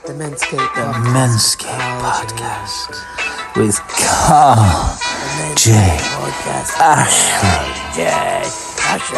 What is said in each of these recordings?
The Menscape The Podcast. Menscape Podcast with Carl.J. Ashley.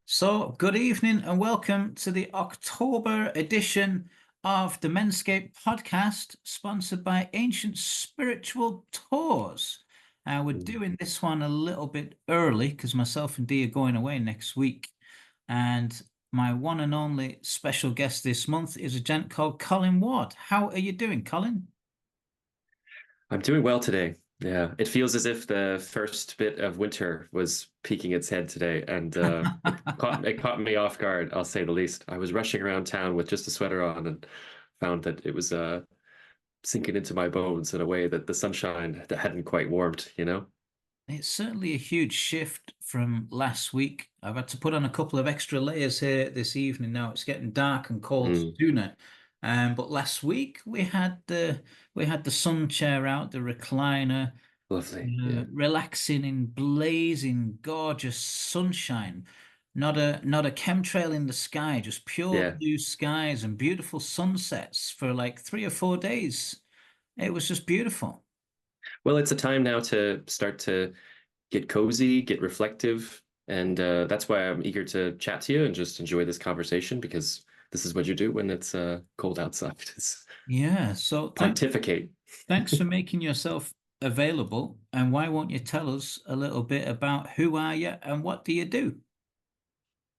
So, good evening and welcome to the October edition of the Menscape Podcast, sponsored by Ancient Spiritual Tours. We're doing this one a little bit early because myself and Dee are going away next week. And my one and only special guest this month is a gent called Colin Ward. How are you doing, Colin? I'm doing well today. Yeah, it feels as if the first bit of winter was peeking its head today, and it caught me off guard, I'll say the least. I was rushing around town with just a sweater on and found that it was sinking into my bones in a way that the sunshine that hadn't quite warmed, you know? It's certainly a huge shift from last week. I've had to put on a couple of extra layers here this evening. Now it's getting dark and cold sooner. But last week we had the sun chair out, the recliner, Lovely. Yeah. relaxing in blazing, gorgeous sunshine. Not a chemtrail in the sky, just pure blue skies and beautiful sunsets for like 3 or 4 days. It was just beautiful. Well, it's a time now to start to get cozy, get reflective, and that's why I'm eager to chat to you and just enjoy this conversation, because this is what you do when it's cold outside. Yeah, so pontificate. Thanks for making yourself available. And why won't you tell us a little bit about who are you and what do you do?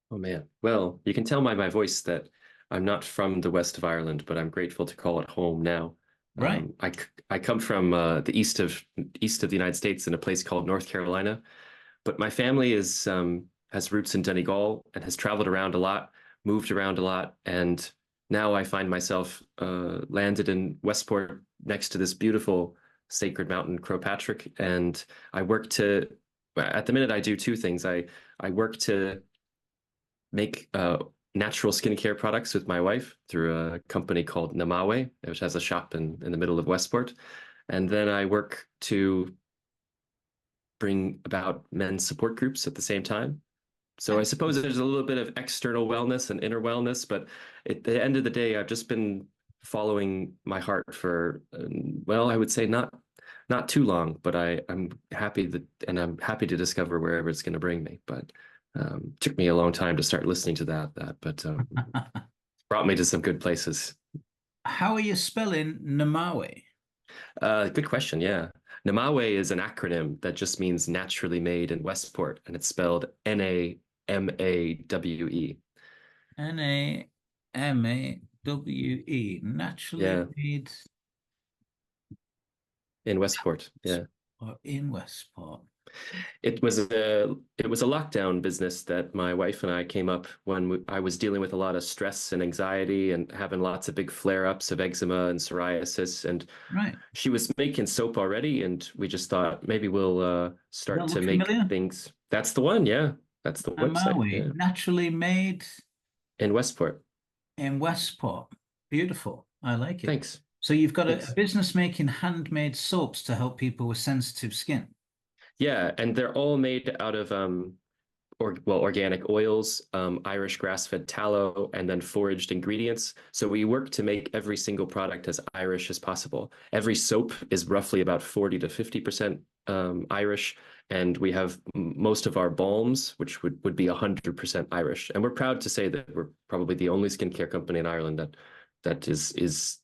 Oh man, well, you can tell by my voice that I'm not from the west of Ireland, but I'm grateful to call it home now. Right. I come from the east of the United States in a place called North Carolina, but my family has roots in Donegal and has traveled around a lot, moved around a lot, and now I find myself landed in Westport next to this beautiful sacred mountain, Patrick, and at the minute I do two things. I work to make natural skincare products with my wife through a company called Namawe, which has a shop in the middle of Westport. And then I work to bring about men's support groups at the same time. So I suppose there's a little bit of external wellness and inner wellness, but at the end of the day, I've just been following my heart for, well, I would say not too long, but I'm happy to discover wherever it's going to bring me. But took me a long time to start listening to that, but brought me to some good places. How are you spelling Namawe? Good question. Yeah. Namawe is an acronym that just means naturally made in Westport, and it's spelled Namawe. Namawe, naturally made in Westport. Yeah. Or in Westport. It was a lockdown business that my wife and I came up when I was dealing with a lot of stress and anxiety and having lots of big flare-ups of eczema and psoriasis. And she was making soap already, and we just thought maybe we'll start to make things. That's the one, yeah. That's the website. Yeah. Naturally made in Westport. In Westport, beautiful. I like it. Thanks. So you've got a business making handmade soaps to help people with sensitive skin. Yeah, and they're all made out of organic oils, Irish grass-fed tallow, and then foraged ingredients. So we work to make every single product as Irish as possible. Every soap is roughly about 40 to 50% Irish, and we have most of our balms, which would be 100% Irish. And we're proud to say that we're probably the only skincare company in Ireland that is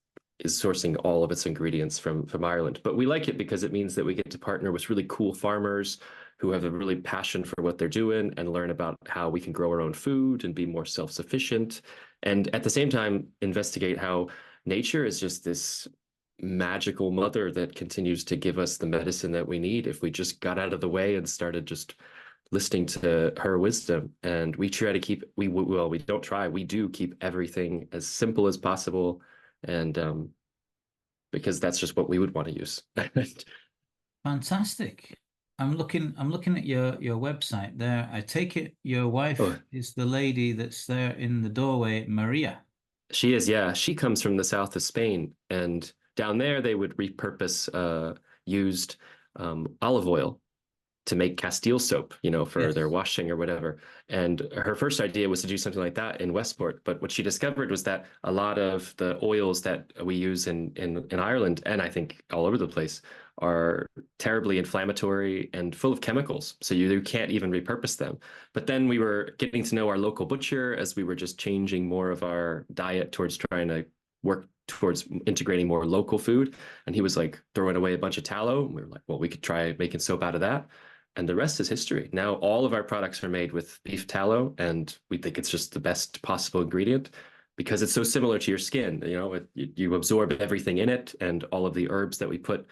sourcing all of its ingredients from Ireland. But we like it because it means that we get to partner with really cool farmers who have a really passion for what they're doing and learn about how we can grow our own food and be more self-sufficient. And at the same time, investigate how nature is just this magical mother that continues to give us the medicine that we need if we just got out of the way and started just listening to her wisdom. And we try to keep, we don't try, we do keep everything as simple as possible. And because that's just what we would want to use. Fantastic. I'm looking at your website there. I take it your wife Oh, is the lady that's there in the doorway, Maria. she is, yeah. She comes from the south of Spain, and down there they would repurpose used olive oil to make Castile soap, for their Yes. washing or whatever. And her first idea was to do something like that in Westport. But what she discovered was that a lot of the oils that we use in Ireland, and I think all over the place, are terribly inflammatory and full of chemicals. So you can't even repurpose them. But then we were getting to know our local butcher as we were just changing more of our diet towards trying to work towards integrating more local food. And he was like throwing away a bunch of tallow. And we were like, well, we could try making soap out of that. And the rest is history. Now all of our products are made with beef tallow, and we think it's just the best possible ingredient because it's so similar to your skin. You absorb everything in it, and all of the herbs that we put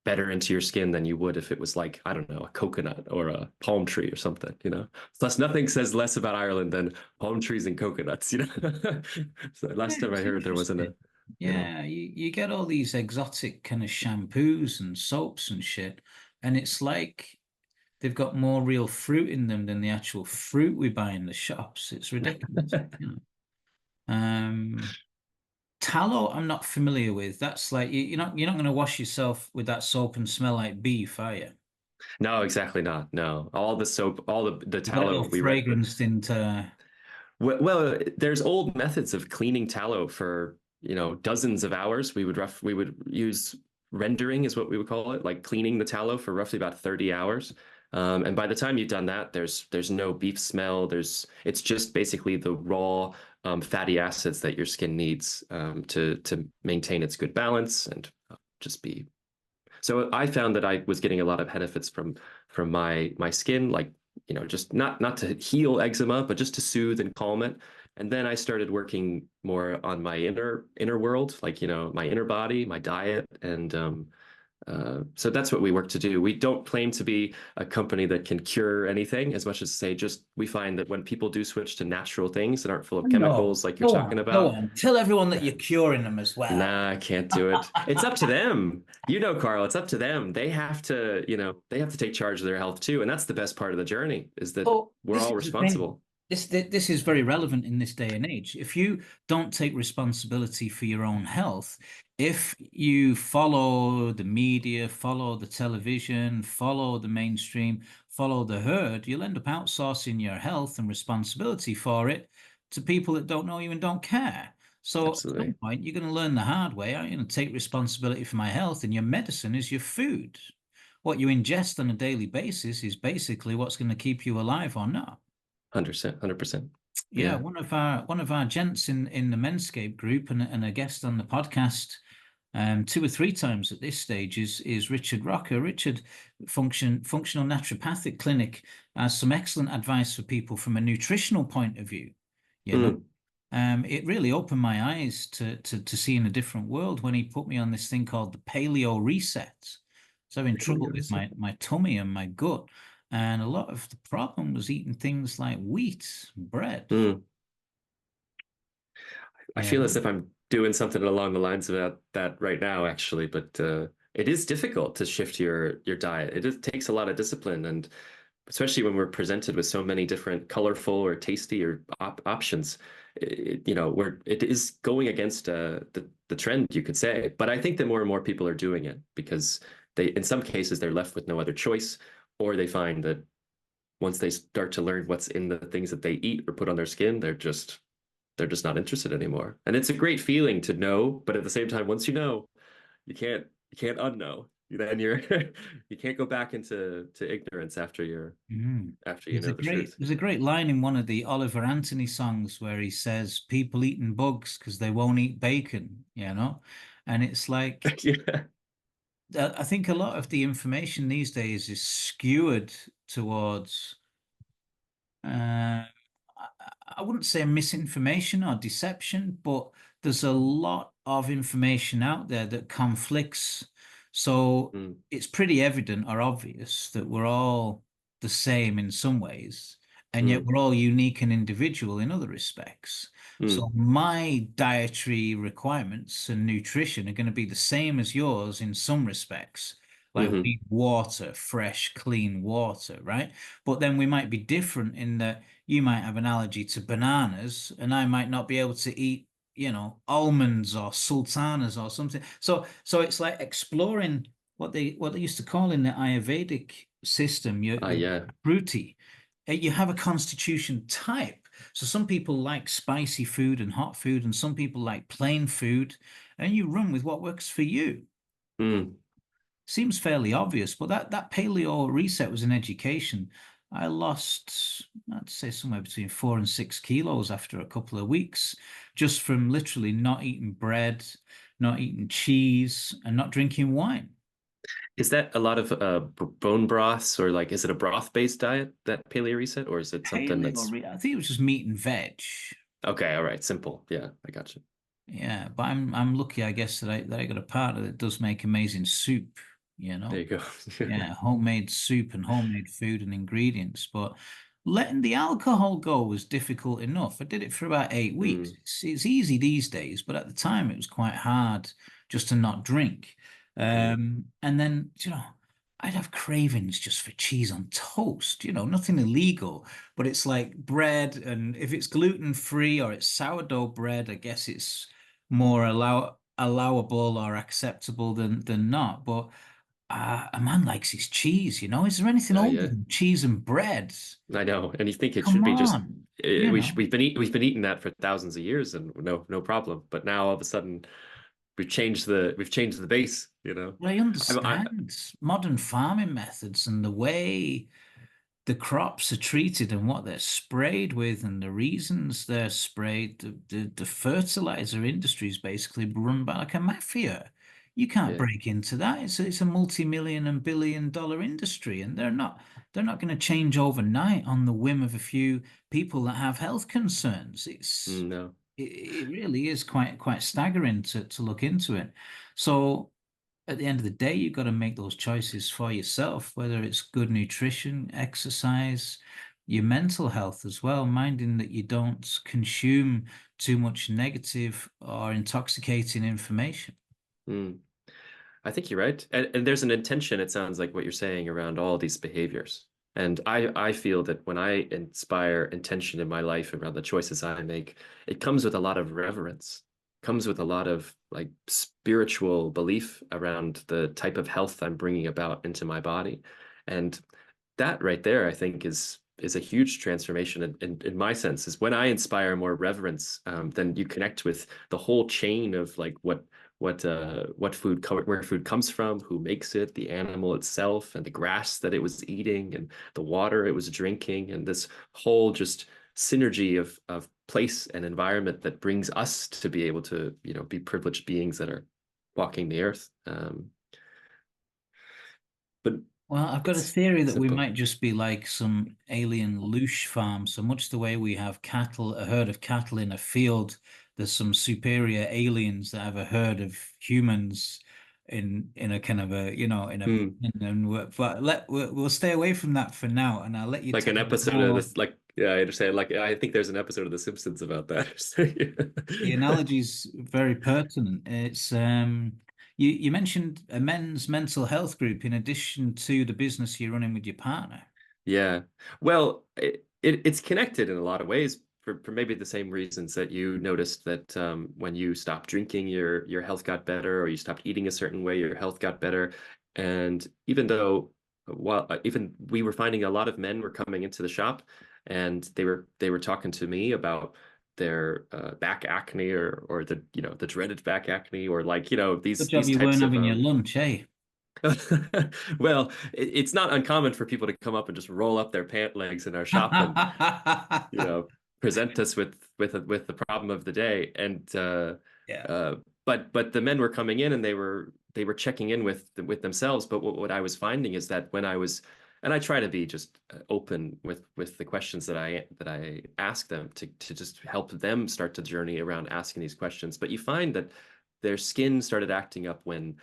better into your skin than you would if it was like, I don't know, a coconut or a palm tree or something. Plus, nothing says less about Ireland than palm trees and coconuts. So last time I It's heard there wasn't interesting. a, Yeah, you get all these exotic kind of shampoos and soaps and shit, and it's like they've got more real fruit in them than the actual fruit we buy in the shops. It's ridiculous. Um, Tallow, I'm not familiar with. That's like you're not going to wash yourself with that soap and smell like beef, are you? No, exactly not. No, all the soap, all the You got it all tallow fragranced into. well, there's old methods of cleaning tallow for, dozens of hours. We would use rendering is what we would call it, like cleaning the tallow for roughly about 30 hours. And by the time you've done that, there's no beef smell. It's just basically the raw fatty acids that your skin needs to maintain its good balance and just be. So I found that I was getting a lot of benefits from my skin, like just not to heal eczema, but just to soothe and calm it. And then I started working more on my inner world, like my inner body, my diet, and so that's what we work to do. We don't claim to be a company that can cure anything, as much as say just we find that when people do switch to natural things that aren't full of No, chemicals, like you're go talking on, go about. on. Tell everyone that you're curing them as well. Nah, I can't do it. It's up to them. Carl, it's up to them. They have to take charge of their health too. And that's the best part of the journey is that So we're this all is the thing. responsible. This is very relevant in this day and age. If you don't take responsibility for your own health, if you follow the media, follow the television, follow the mainstream, follow the herd, you'll end up outsourcing your health and responsibility for it to people that don't know you and don't care. So at some Absolutely. point, you're going to learn the hard way. I'm going to take responsibility for my health, and your medicine is your food. What you ingest on a daily basis is basically what's going to keep you alive or not. 100%, 100%. Yeah, Yeah. one of our gents in the Menscape group and a guest on the podcast, two or three times at this stage is Richard Rocker. Richard Functional Naturopathic Clinic has some excellent advice for people from a nutritional point of view. You know, Mm. it really opened my eyes to seeing a different world when he put me on this thing called the Paleo Reset. So having trouble with my tummy and my gut. And a lot of the problem was eating things like wheat, bread. Mm. I Yeah. feel as if I'm doing something along the lines of that right now, actually, but it is difficult to shift your diet. It takes a lot of discipline, and especially when we're presented with so many different colorful or tasty or options, it is going against the trend, you could say. But I think that more and more people are doing it because in some cases, they're left with no other choice, or they find that once they start to learn what's in the things that they eat or put on their skin, they're just not interested anymore. And it's a great feeling to know, but at the same time, once you know, you can't unknow. Then you can't go back into ignorance after you There's a know the great truth. there's a great line in one of the Oliver Anthony songs where he says people eating bugs because they won't eat bacon, and it's like Yeah. I think a lot of the information these days is skewered towards I wouldn't say misinformation or deception, but there's a lot of information out there that conflicts. So it's pretty evident or obvious that we're all the same in some ways, and yet we're all unique and individual in other respects. So my dietary requirements and nutrition are going to be the same as yours in some respects. Like we need water, fresh, clean water, right? But then we might be different in that you might have an allergy to bananas and I might not be able to eat, almonds or sultanas or something. So it's like exploring what they used to call in the Ayurvedic system, your Yeah. fruity. You have a constitution type. So some people like spicy food and hot food, and some people like plain food, and you run with what works for you. Seems fairly obvious, but that paleo reset was an education. I lost, I'd say somewhere between 4 and 6 kilos after a couple of weeks, just from literally not eating bread, not eating cheese, and not drinking wine. Is that a lot of bone broths, or like, is it a broth-based diet, that paleo reset, or is it something that's... I think it was just meat and veg. Okay, all right, simple. Yeah, I got you. Yeah, but I'm lucky, I guess, that I got a partner that does make amazing soup, There you go. Yeah, homemade soup and homemade food and ingredients. But letting the alcohol go was difficult enough. I did it for about 8 weeks. It's easy these days, but at the time it was quite hard just to not drink. And then, I'd have cravings just for cheese on toast, nothing illegal, but it's like bread. And if it's gluten free or it's sourdough bread, I guess it's more allowable or acceptable than not. But a man likes his cheese, Is there anything older Yeah. than cheese and bread? I know, and you think it should Come be just on, we've been eating that for thousands of years and no problem. But now all of a sudden we've changed the base, But I I understand modern farming methods and the way the crops are treated and what they're sprayed with and the reasons they're sprayed. The fertilizer industry is basically run by like a mafia. You can't yeah. break into that. It's a multi-million and billion-dollar industry, and they're not going to change overnight on the whim of a few people that have health concerns. No. It really is quite staggering to look into it. So at the end of the day, you've got to make those choices for yourself, whether it's good nutrition, exercise, your mental health as well, minding that you don't consume too much negative or intoxicating information. I think you're right. And there's an intention, it sounds like, what you're saying, around all these behaviors. And I feel that when I inspire intention in my life around the choices I make, it comes with a lot of reverence, comes with a lot of like spiritual belief around the type of health I'm bringing about into my body. And that right there, I think, is a huge transformation in my sense. Is when I inspire more reverence, then you connect with the whole chain of like what food, where food comes from, who makes it, the animal itself, and the grass that it was eating, and the water it was drinking, and this whole just synergy of place and environment that brings us to be able to be privileged beings that are walking the earth. But Well, I've got a theory that we simple. might just be like some alien loosh farm. So much the way we have cattle, a herd of cattle in a field, there's some superior aliens that have a herd of humans in a kind of in a but we'll stay away from that for now, and I'll let you Like tell an me episode of more. this, like, yeah, I understand. Like, I think there's an episode of The Simpsons about that. The analogy's very pertinent. It's you mentioned a men's mental health group in addition to the business you're running with your partner. Yeah. Well, it's connected in a lot of ways for maybe the same reasons that you noticed that when you stopped drinking, your health got better, or you stopped eating a certain way, your health got better. And even though, well, even we were finding a lot of men were coming into the shop, and they were talking to me about their back acne, or the dreaded back acne, or like Good job these you types weren't of having your lunch, eh? well, it's not uncommon for people to come up and just roll up their pant legs in our shop and present us with the problem of the day. And Yeah. but the men were coming in, and they were checking in with themselves. But what I was finding is that when I was, and I try to be just open with the questions that I ask them to just help them start to journey around asking these questions. But you find that their skin started acting up when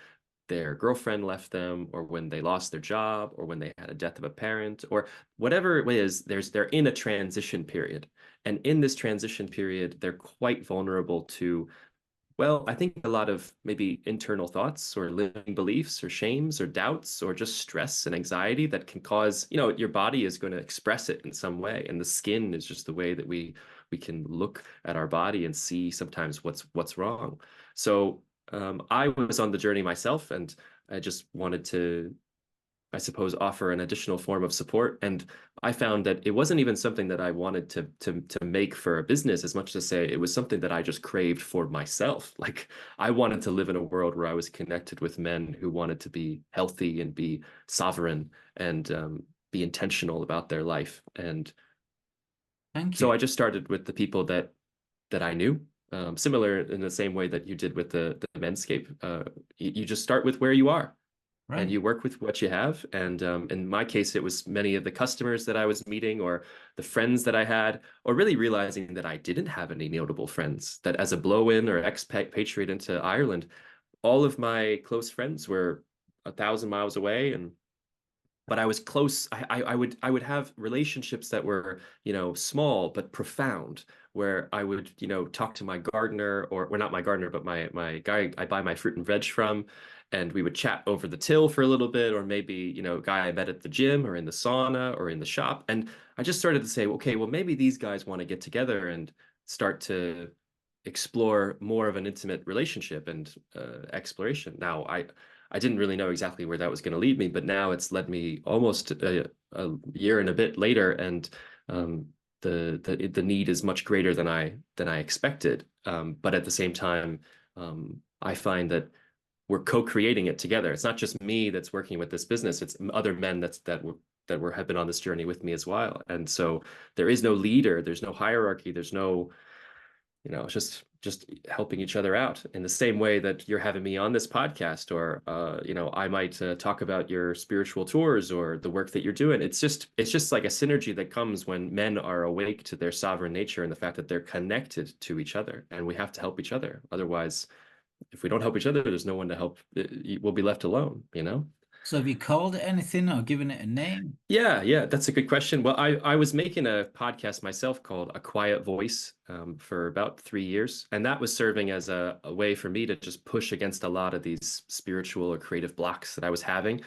their girlfriend left them, or when they lost their job, or when they had a death of a parent, or whatever it is, they're in a transition period. And in this transition period, they're quite vulnerable to, well, I think a lot of maybe internal thoughts or limiting beliefs or shames or doubts or just stress and anxiety that can cause, your body is going to express it in some way. And the skin is just the way that we can look at our body and see sometimes what's wrong. So I was on the journey myself, and I just wanted to, I suppose, offer an additional form of support. And I found that it wasn't even something that I wanted to make for a business, as much as say it was something that I just craved for myself. Like, I wanted to live in a world where I was connected with men who wanted to be healthy and be sovereign and be intentional about their life. And Thank so you. I just started with the people that I knew. Similar in the same way that you did with the Menscape. You just start with where you are. Right. And you work with what you have. And in my case, it was many of the customers that I was meeting, or the friends that I had, or really realizing that I didn't have any notable friends, that as a blow-in or expatriate into Ireland, all of my close friends were 1,000 miles away. But I was close. I would have relationships that were, small but profound, where I would, talk to my gardener, or well, not my gardener, but my guy I buy my fruit and veg from, and we would chat over the till for a little bit, or maybe, guy I met at the gym or in the sauna or in the shop. And I just started to say, okay, well, maybe these guys want to get together and start to explore more of an intimate relationship and exploration. Now, I didn't really know exactly where that was going to lead me, but now it's led me almost a year and a bit later, and the need is much greater than I expected. But at the same time, I find that we're co-creating it together. It's not just me that's working with this business; it's other men have been on this journey with me as well. And so there is no leader, there's no hierarchy, there's no, it's just helping each other out in the same way that you're having me on this podcast, or I might talk about your spiritual tours or the work that you're doing. It's just like a synergy that comes when men are awake to their sovereign nature and the fact that they're connected to each other, and we have to help each other. Otherwise, if we don't help each other, there's no one to help. We'll be left alone. So have you called it anything or given it a name? Yeah, that's a good question. Well, I was making a podcast myself called A Quiet Voice for about 3 years, and that was serving as a way for me to just push against a lot of these spiritual or creative blocks that I was having.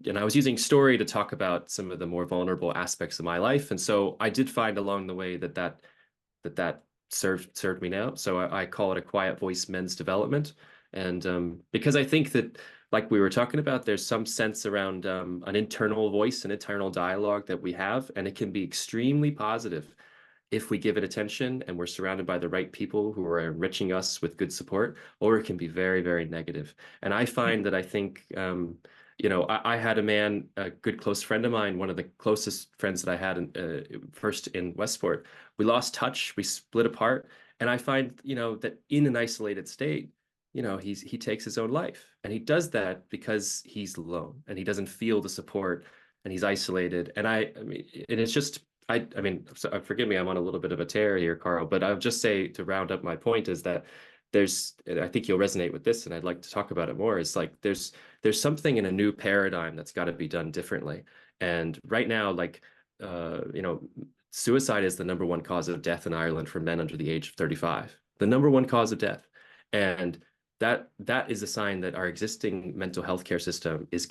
And I was using story to talk about some of the more vulnerable aspects of my life. And so I did find along the way that served me now. So I call it A Quiet Voice Men's Development. And because I think that, like we were talking about, there's some sense around an internal voice, an internal dialogue that we have, and it can be extremely positive if we give it attention and we're surrounded by the right people who are enriching us with good support, or it can be very, very negative. And I find that I think, I had a good close friend of mine, one of the closest friends that I had first in Westport. We lost touch, we split apart. And I find, that in an isolated state, he takes his own life, and he does that because he's alone and he doesn't feel the support, and he's isolated. And I mean, and it's just, I mean, so, forgive me, I'm on a little bit of a tear here, Carl, but I'll just say, to round up my point, is that and I think you'll resonate with this, and I'd like to talk about it more, is like, there's something in a new paradigm that's got to be done differently. And right now, like, suicide is the number one cause of death in Ireland for men under the age of 35, the number one cause of death. And that is a sign that our existing mental health care system is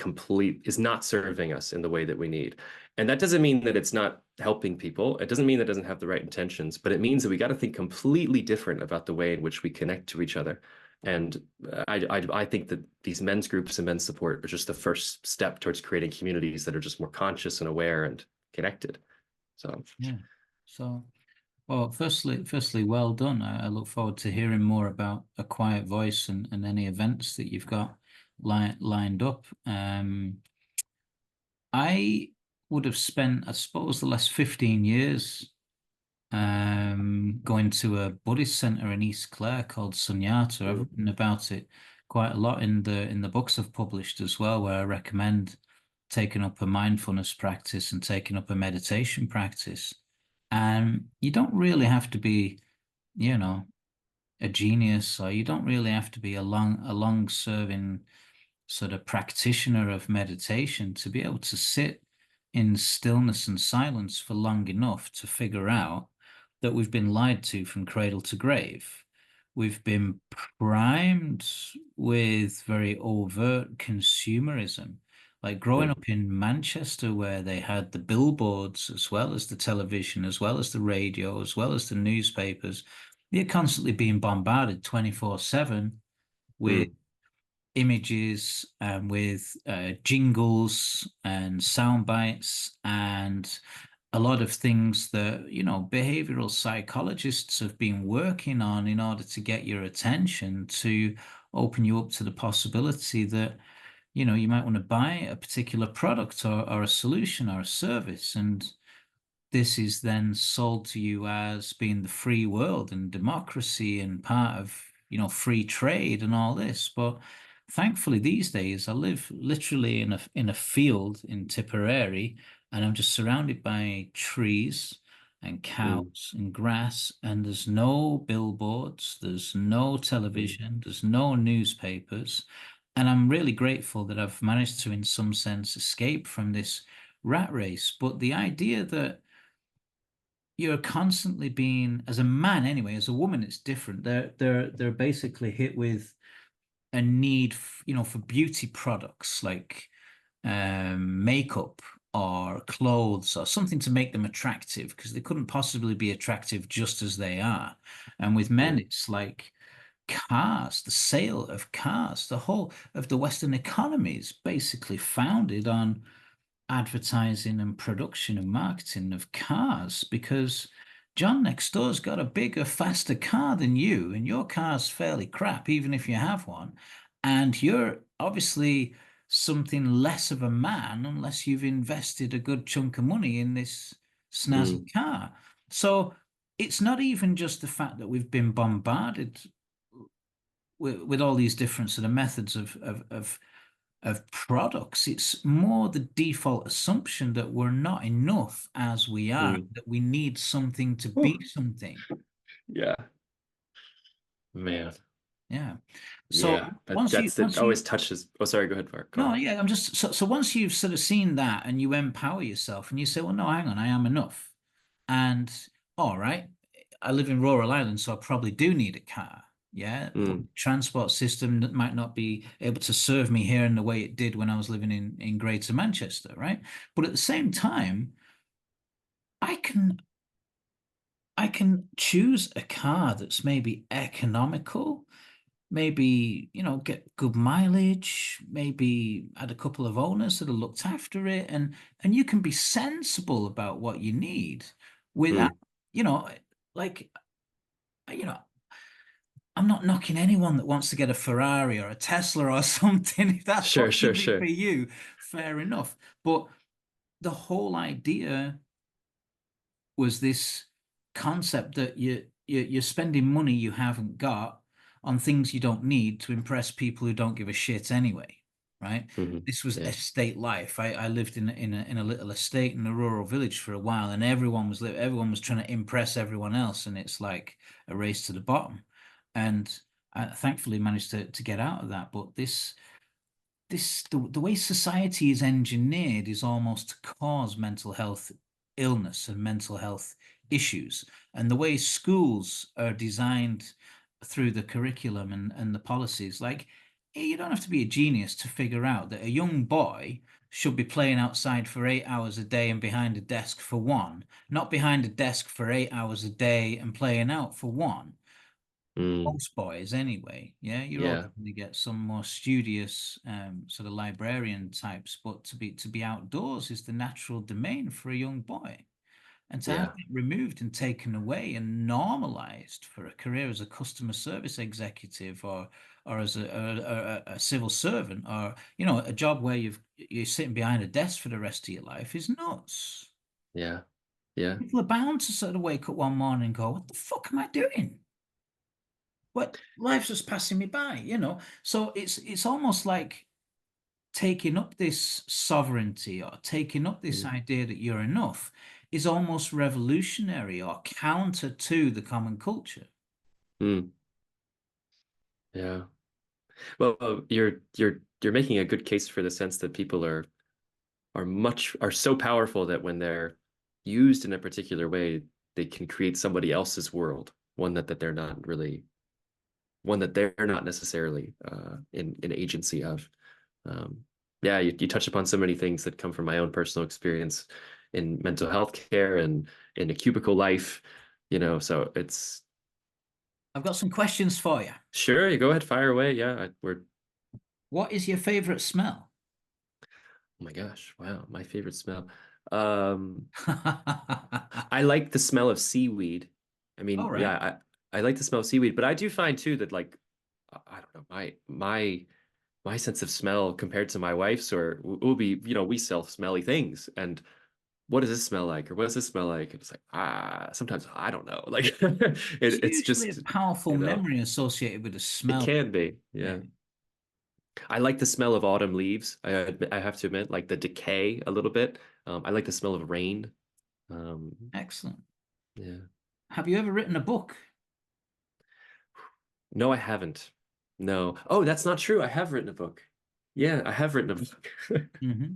not serving us in the way that we need. And that doesn't mean that it's not helping people. It doesn't mean that it doesn't have the right intentions, but it means that we got to think completely different about the way in which we connect to each other. And I think that these men's groups and men's support are just the first step towards creating communities that are just more conscious and aware and connected. So Yeah. So, well, firstly, well done. I look forward to hearing more about A Quiet Voice and any events that you've got lined up. I would have spent, I suppose, the last 15 years going to a Buddhist center in East Clare called Sunyata. I've written about it quite a lot in the books I've published as well, where I recommend taking up a mindfulness practice and taking up a meditation practice. And you don't really have to be, you know, a genius, or you don't really have to be a long serving sort of practitioner of meditation to be able to sit in stillness and silence for long enough to figure out that we've been lied to from cradle to grave. We've been primed with very overt consumerism. Like growing Mm. up in Manchester, where they had the billboards as well as the television, as well as the radio, as well as the newspapers, you're constantly being bombarded 24/7 with Mm. images and with jingles and sound bites and a lot of things that, behavioral psychologists have been working on in order to get your attention, to open you up to the possibility that, you might want to buy a particular product or a solution or a service. And this is then sold to you as being the free world and democracy and part of, free trade and all this. But thankfully these days I live literally in a field in Tipperary, and I'm just surrounded by trees and Mm. cows and grass, and there's no billboards, there's no Mm. television, there's no newspapers. And I'm really grateful that I've managed to, in some sense, escape from this rat race. But the idea that you're constantly being, as a man anyway, as a woman it's different. They're basically hit with a need, for beauty products like makeup or clothes or something to make them attractive, because they couldn't possibly be attractive just as they are. And with men, Mm. it's like cars, the sale of cars, the whole of the Western economy is basically founded on advertising and production and marketing of cars, because John next door's got a bigger, faster car than you, and your car's fairly crap, even if you have one. And you're obviously something less of a man unless you've invested a good chunk of money in this snazzy Mm. car. So it's not even just the fact that we've been bombarded with all these different sort of methods of products. It's more the default assumption that we're not enough as we are, Mm. that we need something to be Whew. something. Yeah, man. Yeah. So Yeah, but once you that's it. once you Always touches. Oh, sorry. Go ahead, Mark. Go no, ahead. yeah, I'm just so once you've sort of seen that and you empower yourself and you say, well, no, hang on, I am enough. And all right, I live in rural Ireland, so I probably do need a car. Yeah, Mm. public transport system that might not be able to serve me here in the way it did when I was living in Greater Manchester, right? But at the same time, I can I can choose a car that's maybe economical, maybe, get good mileage, maybe had a couple of owners that have looked after it, and you can be sensible about what you need without, Mm. you know, like, you know, I'm not knocking anyone that wants to get a Ferrari or a Tesla or something. If that's Sure, what you sure, need for sure. you, fair enough. But the whole idea was this concept that you're spending money you haven't got on things you don't need to impress people who don't give a shit anyway, right? Hmm. This was Yeah. estate life. I lived in a little estate in a rural village for a while, and everyone was trying to impress everyone else, and it's like a race to the bottom. And I thankfully managed to get out of that. But the way society is engineered is almost to cause mental health illness and mental health issues. And the way schools are designed through the curriculum and the policies, like, you don't have to be a genius to figure out that a young boy should be playing outside for 8 hours a day and behind a desk for one, not behind a desk for 8 hours a day and playing out for one. Mm. Most boys anyway. Yeah, you're always Yeah. going to get some more studious sort of librarian types, but to be outdoors is the natural domain for a young boy. And to have Yeah. it removed and taken away and normalized for a career as a customer service executive, or as a civil servant, or a job where you're sitting behind a desk for the rest of your life, is nuts. Yeah. Yeah. People are bound to sort of wake up one morning and go, what the fuck am I doing? What, life's just passing me by. So it's almost like taking up this sovereignty, or taking up this Mm. idea that you're enough, is almost revolutionary or counter to the common culture. Mm. Yeah. Well, you're making a good case for the sense that people are so powerful that when they're used in a particular way, they can create somebody else's world, that they're not really one that they're not necessarily in agency of. Yeah, you touch upon so many things that come from my own personal experience in mental health care and in a cubicle life, so it's I've got some questions for you. sure, you go ahead, fire away. Yeah, What is your favorite smell? oh my gosh, wow, my favorite smell. Um, I like the smell of seaweed. I All mean, right. yeah, I like the smell of seaweed, but I do find too that like I don't know, my sense of smell compared to my wife's or will be, we sell smelly things. And what does this smell like? Or what does this smell like? And it's like, sometimes I don't know. Like It's it's usually a just, powerful memory associated with a it smell. can be. Yeah. Yeah. I like the smell of autumn leaves. I have to admit, like the decay a little bit. I like the smell of rain. Excellent. Yeah. Have you ever written a book? No, I haven't. No. Oh, that's not true. I have written a book. Yeah, I have written a book. Hmm.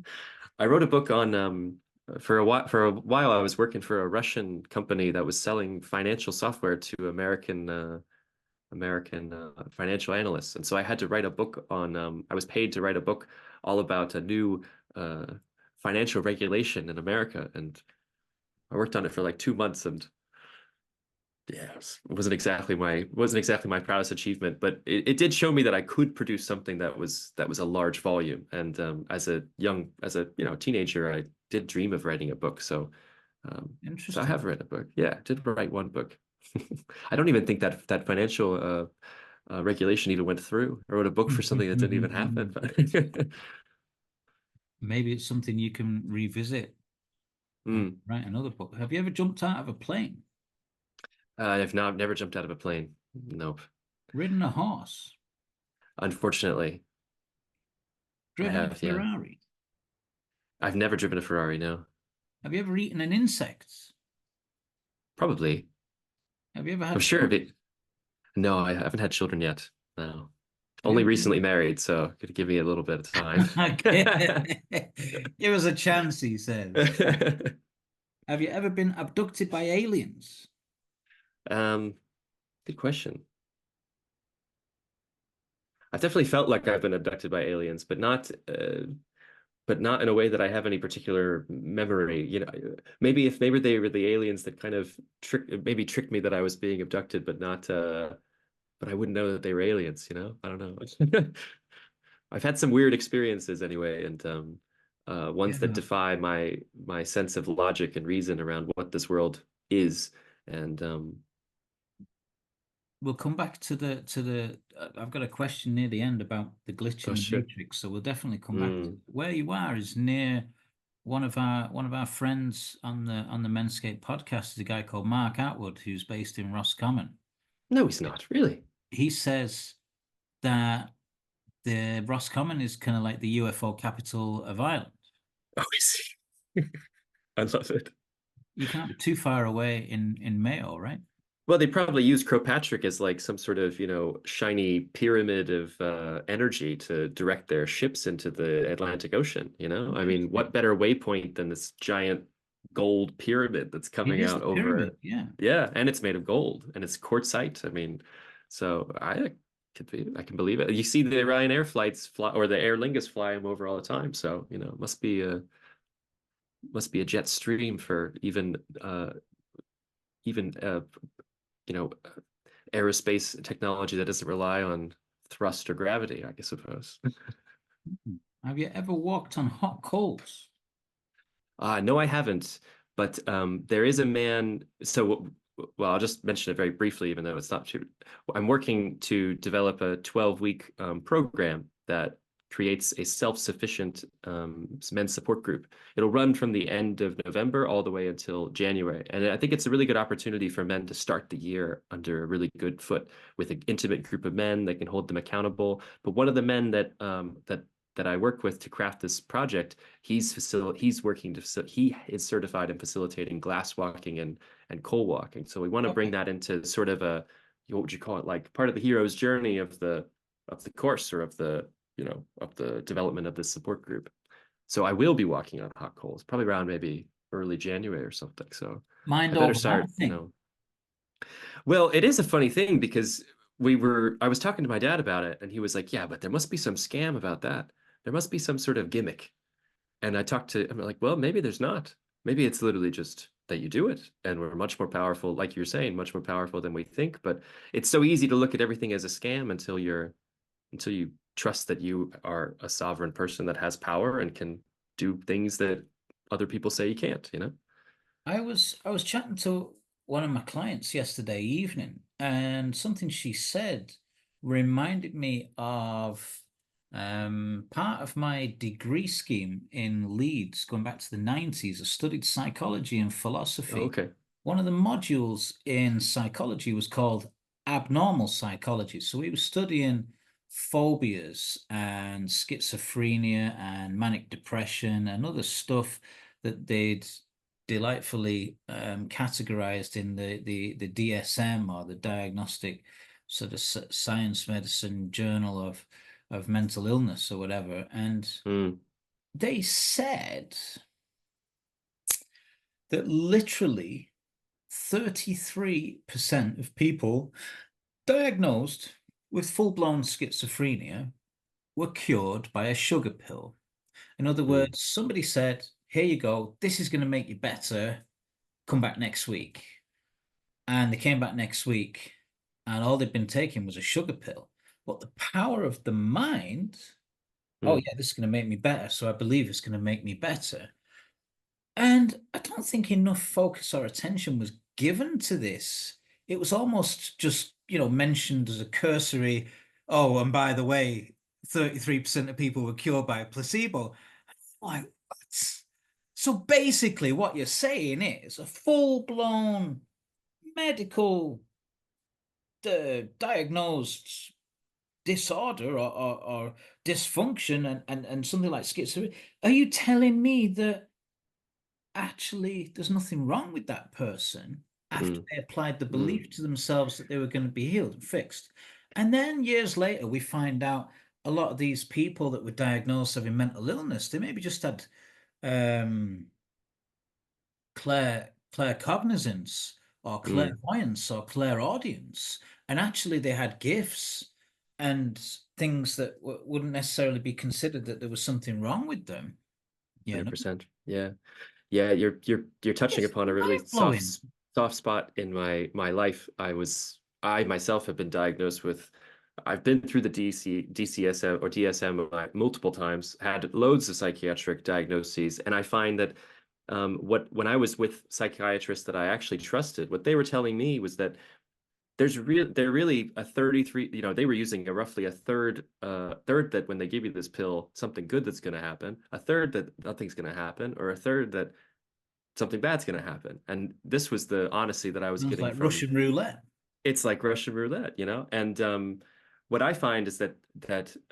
I wrote a book on for a while I was working for a Russian company that was selling financial software to American financial analysts. And so I had to write a book on I was paid to write a book all about a new uh financial regulation in America. And I worked on it for like 2 months and yeah, it wasn't exactly my proudest achievement, but it did show me that I could produce something that was a large volume. And as a teenager, I did dream of writing a book. So I Interesting. have written a book. Yeah, I did write one book. I don't even think that financial regulation even went through. I wrote a book for something that didn't even happen. Maybe it's something you can revisit and Mm. write another book. Have you ever jumped out of a plane? I've never jumped out of a plane. Nope. Ridden a horse? Unfortunately, I Driven a have. Yeah, Ferrari? I've never driven a Ferrari. No, Have you ever eaten an insect? probably. Have you ever I'm had sure of children? it. No, I haven't had children yet. No. Have you Only ever recently been... married, so could give me a little bit of time. Okay. Give us a chance, he says. Have you ever been abducted by aliens? Um, Good question. I've definitely felt like I've been abducted by aliens, but not in a way that I have any particular memory. Maybe they were the aliens that kind of tricked me that I was being abducted, but I wouldn't know that they were aliens, I don't know. I've had some weird experiences anyway, and ones that Yeah. defy my sense of logic and reason around what this world is. And We'll come back to the I've got a question near the end about the glitch oh, in the sure. matrix, so we'll definitely come back to Mm. where you are is near one of our friends on the Menscape podcast is a guy called Mark Atwood who's based in Roscommon. No, he's not really. He says that the Roscommon is kind of like the UFO capital of Ireland. Oh, I see. I love it. You can't be too far away in Mayo, right? Well, they probably use Patrick as like some sort of, shiny pyramid of energy to direct their ships into the Atlantic Ocean, I mean, what Interesting. better waypoint than this giant gold pyramid that's It coming is out the over, pyramid, yeah. yeah, and it's made of gold and it's quartzite. I mean, so I can believe it. You see the Ryanair flights fly or the Aer Lingus fly them over all the time. So, it must be a jet stream for even you know, aerospace technology that doesn't rely on thrust or gravity, I suppose. Have you ever walked on hot coals? No, I haven't. But there is a man. So, well, I'll just mention it very briefly, even though it's not too. I'm working to develop a 12-week program that creates a self-sufficient men's support group. It'll run from the end of November all the way until January. And I think it's a really good opportunity for men to start the year under a really good foot with an intimate group of men that can hold them accountable. But one of the men that I work with to craft this project, he is certified in facilitating glass walking and coal walking. So we want to bring Okay. that into sort of what would you call it, like part of the hero's journey of the course, or of the, of the development of this support group. So I will be walking on hot coals, probably around maybe early January or something. So I Mind better over start, matter. Well, it is a funny thing because I was talking to my dad about it, and he was like, yeah, but there must be some scam about that. There must be some sort of gimmick. And I'm like, well, maybe there's not. Maybe it's literally just that you do it, and we're much more powerful, like you're saying, much more powerful than we think. But it's so easy to look at everything as a scam until you trust that you are a sovereign person that has power and can do things that other people say you can't, I was chatting to one of my clients yesterday evening, and something she said reminded me of part of my degree scheme in Leeds, going back to the 90s. I studied psychology and Oh, philosophy. okay. One of the modules in psychology was called abnormal psychology. So we were studying phobias and schizophrenia and manic depression and other stuff that they'd delightfully categorized in the DSM, or the Diagnostic sort of Science Medicine Journal of Mental Illness or whatever. And Mm, they said that literally 33% of people diagnosed with full-blown schizophrenia were cured by a sugar pill. In other mm, words, somebody said, here you go, this is going to make you better, come back next week. And they came back next week, and all they'd been taking was a sugar pill. But the power of the mind, oh mm, yeah, this is going to make me better, so I believe it's going to make me better. And I don't think enough focus or attention was given to this. It was almost just, mentioned as a cursory, oh, and by the way, 33% of people were cured by a placebo. Like, what? So basically, what you're saying is a full-blown medical diagnosed disorder, or dysfunction, and something like schizophrenia. Are you telling me that actually there's nothing wrong with that person after mm, they applied the mm. belief to themselves that they were going to be healed and fixed? And then years later, we find out a lot of these people that were diagnosed having mental illness, they maybe just had um, claircognizance or Mm. clairvoyance or clairaudience, and actually they had gifts and things that wouldn't necessarily be considered that there was something wrong with them. You know, 100%. Yeah. Yeah, you're touching it's upon a really mind blowing. soft spot in my life. I myself have been diagnosed with, I've been through the DCSM or DSM multiple times, had loads of psychiatric diagnoses, and I find that when I was with psychiatrists that I actually trusted, what they were telling me was that they're really a 33, they were using roughly a third that when they give you this pill, something good that's going to happen, a third that nothing's going to happen, or a third that something bad's going to happen. And this was the honesty that I was Sounds getting like from. Russian roulette. It's like Russian roulette, and what I find is that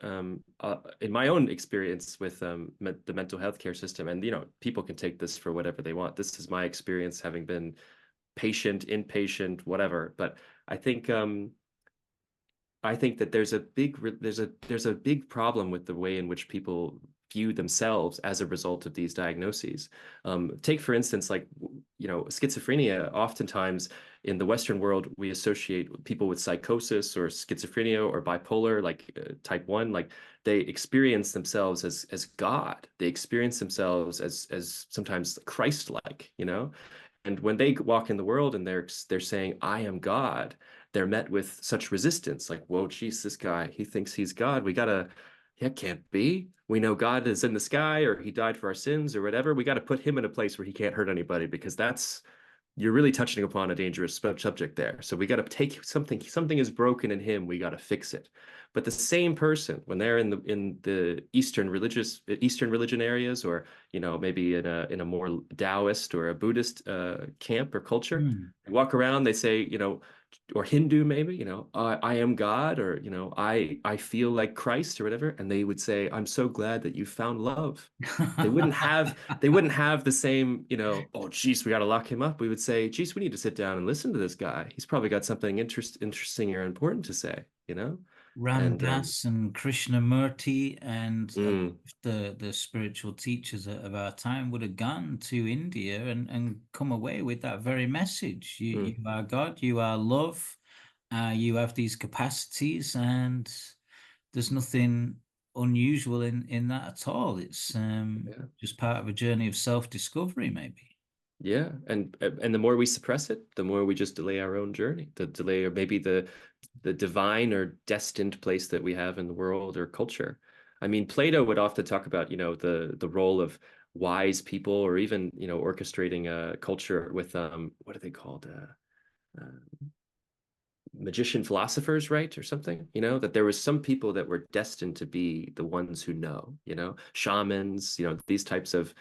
in my own experience with the mental health care system, and people can take this for whatever they want. This is my experience, having been patient, inpatient, whatever. But I think that there's a big problem with the way in which people view themselves as a result of these diagnoses. Take, for instance, like, schizophrenia. Oftentimes in the Western world, we associate people with psychosis or schizophrenia or bipolar, like type 1, like they experience themselves as God. They experience themselves as sometimes Christ-like, And when they walk in the world and they're saying, I am God, they're met with such resistance. Like, whoa, geez, this guy, he thinks he's God. That can't be. We know God is in the sky, or he died for our sins, or whatever. We got to put him in a place where he can't hurt anybody, because you're really touching upon a dangerous subject there. So we got to take something is broken in him. We got to fix it. But the same person, when they're in the Eastern religion areas, or maybe in a more Taoist or a Buddhist camp or culture, Hmm. they walk around, they say, or Hindu maybe, I am God, or I feel like Christ or whatever, and they would say, I'm so glad that you found love. They wouldn't have the same, oh geez, we got to lock him up. We would say, geez, we need to sit down and listen to this guy. He's probably got something interesting or important to say, Ram and Dass and Krishnamurti and a lot mm, of the spiritual teachers of our time would have gone to India and come away with that very message. You mm, are God, you are love, you have these capacities, and there's nothing unusual in that at all. It's yeah. just part of a journey of self-discovery, maybe. Yeah, and the more we suppress it, the more we just delay our own journey, the delay or maybe the divine or destined place that we have in the world or culture. I mean, Plato would often talk about, the role of wise people, or even, orchestrating a culture with what are they called? Uh, Magician philosophers, right? Or something, that there was some people that were destined to be the ones who know, shamans, these types of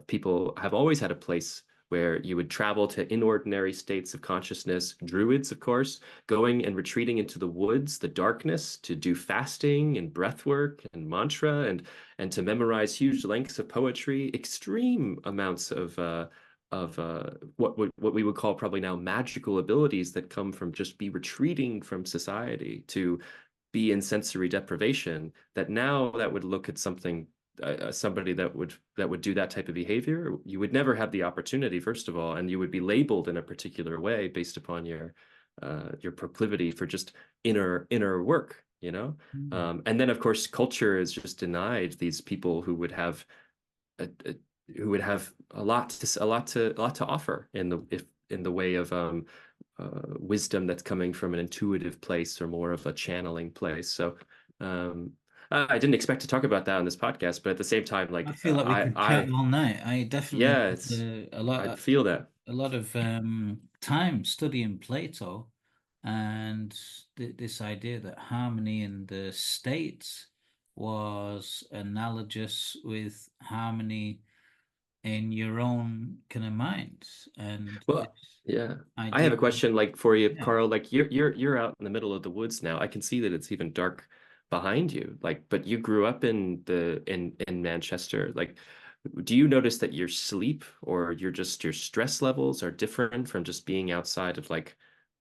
people have always had a place where you would travel to inordinary states of consciousness. Druids, of course, going and retreating into the woods, the darkness, to do fasting and breath work and mantra, and to memorize huge lengths of poetry, extreme amounts of what we would call probably now magical abilities that come from just be retreating from society, to be in sensory deprivation, that now that would look at somebody that would do that type of behavior, you would never have the opportunity, first of all, and you would be labeled in a particular way based upon your proclivity for just inner work, Mm. and then of course culture is just denied these people who would have a who would have a lot to offer in the way of wisdom that's coming from an intuitive place or more of a channeling place. So I didn't expect to talk about that on this podcast, but at the same time, I like feel like we could chat all night. I definitely yeah, had I feel that. a lot of time studying Plato and this idea that harmony in the state was analogous with harmony in your own kind of mind. And this Well, yeah. I have idea, a question like for you, yeah, Carl. Like you're out in the middle of the woods now. I can see that it's even dark behind you. Like, but you grew up in Manchester. Like, do you notice that your sleep or your stress levels are different from just being outside of like,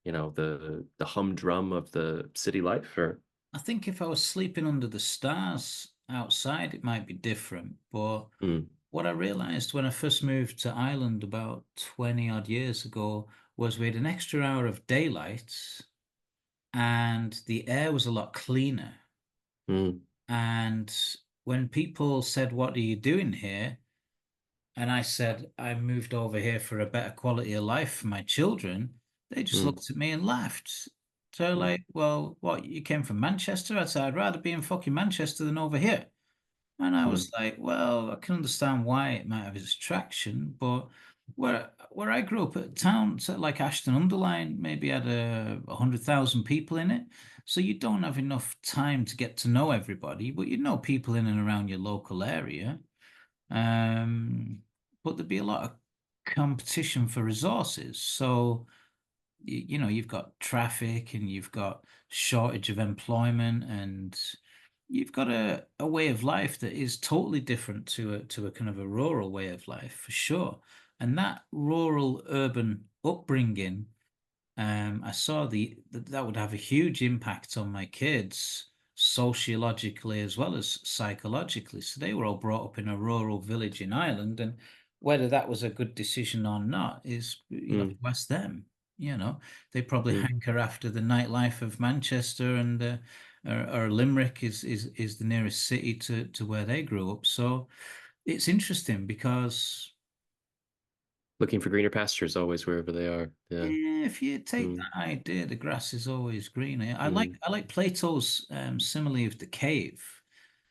the humdrum of the city life? Or I think if I was sleeping under the stars outside, it might be different. But mm, what I realized when I first moved to Ireland about 20 odd years ago was we had an extra hour of daylight and the air was a lot cleaner. mm, And when people said, "What are you doing here?" and I said, "I moved over here for a better quality of life for my children," they just mm, looked at me and laughed. So, mm, like, well, what, you came from Manchester? I said, "I'd rather be in fucking Manchester than over here." And I was mm, like, well, I can understand why it might have its attraction, but where I grew up, at a town sort of like Ashton-under-Lyne maybe had 100,000 people in it. So you don't have enough time to get to know everybody, but you know people in and around your local area. Um, but there'd be a lot of competition for resources. So you know, you've got traffic and you've got shortage of employment, and you've got a way of life that is totally different to a kind of a rural way of life, for sure. And that rural urban upbringing, I saw that would have a huge impact on my kids sociologically as well as psychologically. So they were all brought up in a rural village in Ireland, and whether that was a good decision or not is, mm, to ask them. They probably mm. hanker after the nightlife of Manchester, and or Limerick is the nearest city to where they grew up. So it's interesting because Looking for greener pastures always wherever they are. Yeah. yeah, if you take Mm, that idea, the grass is always greener. I like mm. I like Plato's simile of the cave,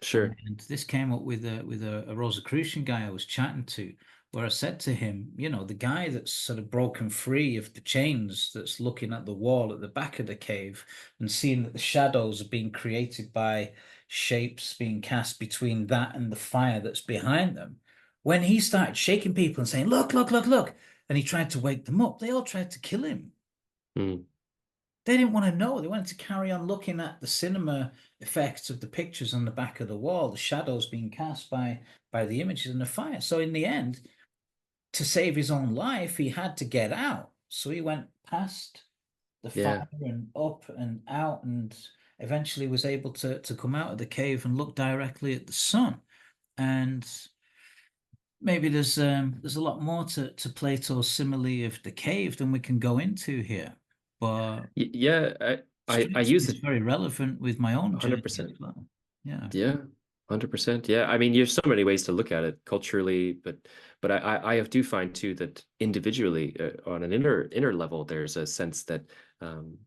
Sure. and this came up with a Rosicrucian guy I was chatting to, where I said to him, the guy that's sort of broken free of the chains, that's looking at the wall at the back of the cave and seeing that the shadows are being created by shapes being cast between that and the fire that's behind them. When he started shaking people and saying, "Look, look, look, look," and he tried to wake them up, they all tried to kill him. Mm. They didn't want to know. They wanted to carry on looking at the cinema effects of the pictures on the back of the wall, the shadows being cast by the images in the fire. So in the end, to save his own life, he had to get out. So he went past the Yeah. fire and up and out, and eventually was able to come out of the cave and look directly at the sun. And maybe there's a lot more to Plato's simile of the cave than we can go into here. But Yeah, I strikes me use as it very relevant with my own journey as 100%. well. Yeah. Yeah, 100%. Yeah, I mean, there's so many ways to look at it culturally, but I do find too that individually, on an inner level, there's a sense that um,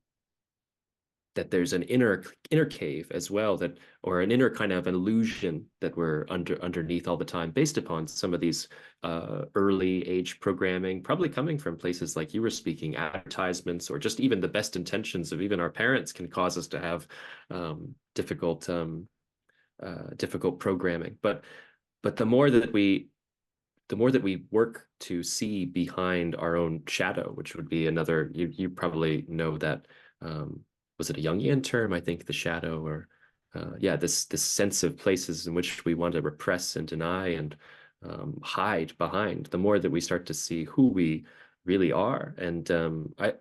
that there's an inner cave as well, that, or an inner kind of an illusion that we're underneath all the time, based upon some of these early age programming, probably coming from places like you were speaking, advertisements, or just even the best intentions of even our parents can cause us to have difficult difficult programming. But the more that we work to see behind our own shadow, which would be another, you probably know that, was it a Jungian term? I think the shadow, or yeah, this sense of places in which we want to repress and deny and hide behind. The more that we start to see who we really are, and I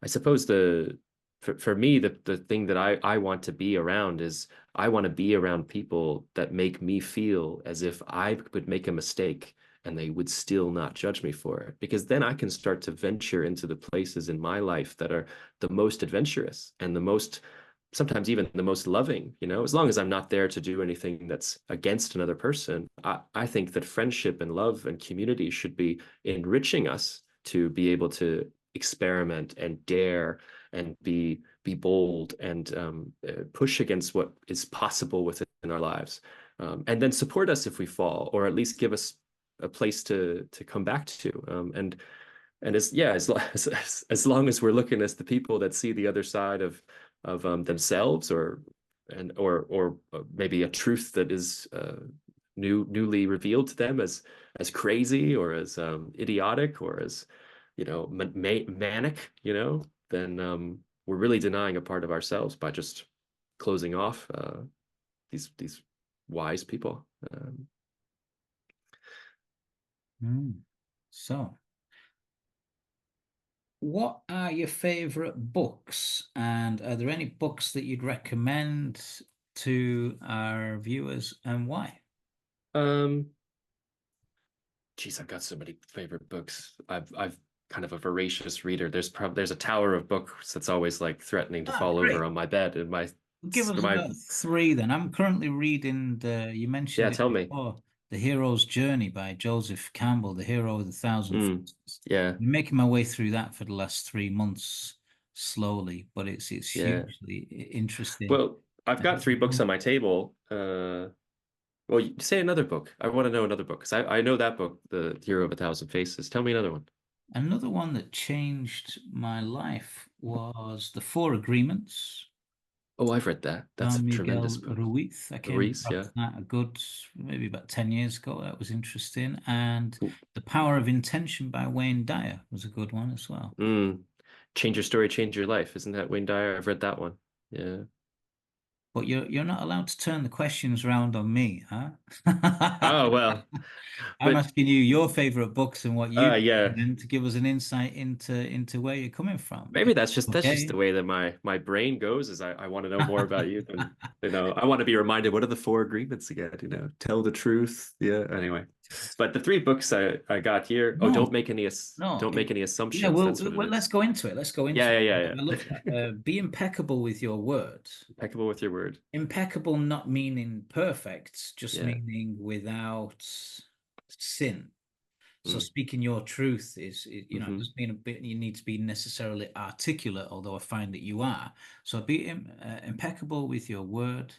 suppose for me, the thing that I want to be around is, I want to be around people that make me feel as if I would make a mistake and they would still not judge me for it, because then I can start to venture into the places in my life that are the most adventurous and the most, sometimes even the most loving, as long as I'm not there to do anything that's against another person. I think that friendship and love and community should be enriching us to be able to experiment and dare and be bold and push against what is possible within our lives, and then support us if we fall, or at least give us a place to come back to, and as long as we're looking as the people that see the other side of themselves, or maybe a truth that is newly revealed to them as crazy, or as idiotic, or as manic, then we're really denying a part of ourselves by just closing off these wise people. So, what are your favorite books? And are there any books that you'd recommend to our viewers, and why? Geez, I've got so many favorite books. I've kind of a voracious reader. There's a tower of books that's always like threatening to fall over Great. on my bed, and Give us my about three then. I'm currently reading you yeah, mentioned it tell me. before, The Hero's Journey by Joseph Campbell, The Hero with a Thousand Faces. Yeah, I'm making my way through that for the last 3 months slowly, but it's yeah. hugely interesting. Well, I've got three books on my table. Well, say another book. I want to know another book, because I know that book, The Hero of a Thousand Faces. Tell me another one. Another one that changed my life was The Four Agreements Oh, I've read that. That's by a tremendous Miguel book. Ruiz. I came Ruiz, across yeah. that maybe about 10 years ago. That was interesting. And Ooh. The Power of Intention by Wayne Dyer was a good one as well. Change Your Story, Change Your Life. Isn't that Wayne Dyer? I've read that one. Yeah. But you're not allowed to turn the questions around on me, huh? Oh, well, I'm but asking you your favorite books and what you yeah. then to give us an insight into where you're coming from. Maybe that's just Okay. the way that my brain goes, is I want to know more about you than, I want to be reminded, what are the four agreements again? Tell the truth. Yeah. Anyway, but the three books I got here. Oh, No, don't no. make any Yeah, assumptions. That's what it let's is. go into it. Let's go into Yeah, it. yeah, yeah, I love yeah. that. Be impeccable with your word. Impeccable with your word. Impeccable, not meaning perfect, just Yeah. meaning without sin. So Mm. speaking your truth it Hmm. doesn't mean you need to be necessarily articulate, although I find that you are. So be impeccable with your word.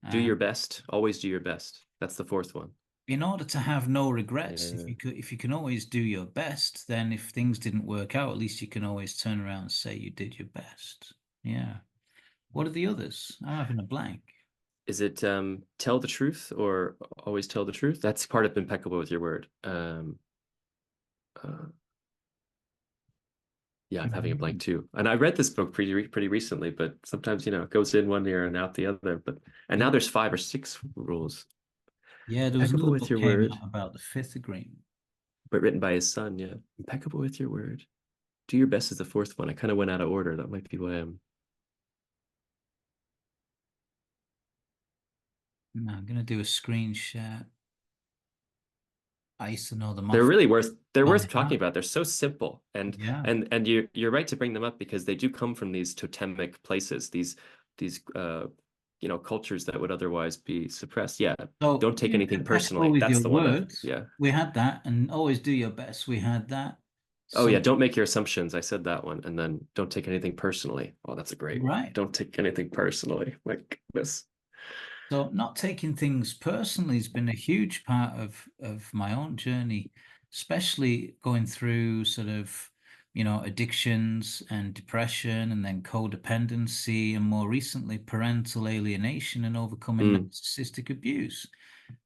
Do Uh, your best. Always do your best. That's the fourth one. in order to have no regrets, Yeah. if you can always do your best, then if things didn't work out, at least you can always turn around and say you did your best. Yeah. What are the others? I'm having a blank. Is it tell the truth, or always tell the truth? That's part of impeccable with your word. Uh, I'm having a blank too. And I read this book pretty recently, but sometimes, it goes in one ear and out the other. And now there's 5 or 6 rules. Yeah, there was Impeccable another with book your came word, out about the fifth agreement. but written by his son. Yeah. Impeccable with your word. Do your best is the 4th one. I kind of went out of order. That might be why I'm. No, I'm gonna do a screen share. I used to know them They're off really they're by worth talking heart. about. They're so simple, and Yeah. you're right to bring them up because they do come from these totemic places, these cultures that would otherwise be suppressed. Yeah, So don't take anything impeccable personally. with That's your the one words. yeah. We had that, and always do your best. We had that. Oh yeah, So don't make your assumptions. I said that one, and then don't take anything personally. Oh, that's a great one. right. Don't take anything personally. My goodness. So not taking things personally has been a huge part of my own journey, especially going through sort of, addictions and depression and then codependency and more recently parental alienation and overcoming Mm, narcissistic abuse.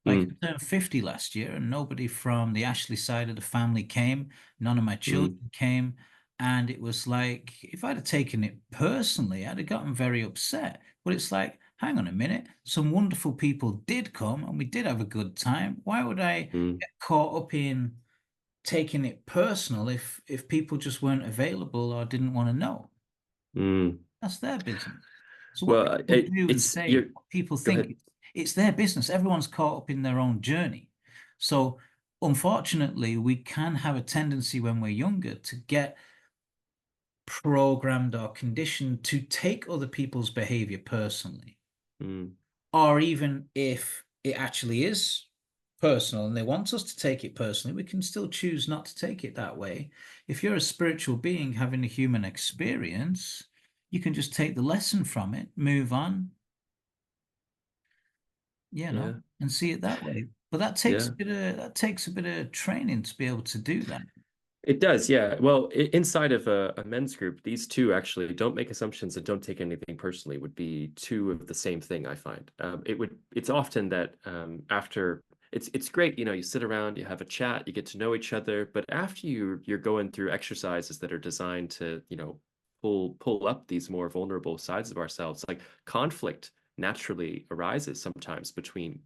Like mm, I turned 50 last year and nobody from the Ashley side of the family came. None of my mm, children came. And it was like, if I'd have taken it personally, I'd have gotten very upset. But it's like, hang on a minute, some wonderful people did come and we did have a good time. Why would I mm, get caught up in taking it personal if people just weren't available or didn't want to know? mm. That's their business. So what Well, people do and it's say, you're. what people Go think, ahead. it's their business. Everyone's caught up in their own journey. So unfortunately, we can have a tendency when we're younger to get programmed or conditioned to take other people's behavior personally. Mm, Or even if it actually is personal and they want us to take it personally, we can still choose not to take it that way. If you're a spiritual being having a human experience, you can just take the lesson from it, move on, yeah. and see it that way. But that takes Yeah. a bit of training to be able to do that. It does, yeah. Well, inside of a men's group, these two actually don't make assumptions and don't take anything personally would be two of the same thing, I find. It's often that after it's great, you sit around, you have a chat, you get to know each other, but after you're going through exercises that are designed to, pull up these more vulnerable sides of ourselves, like conflict naturally arises sometimes between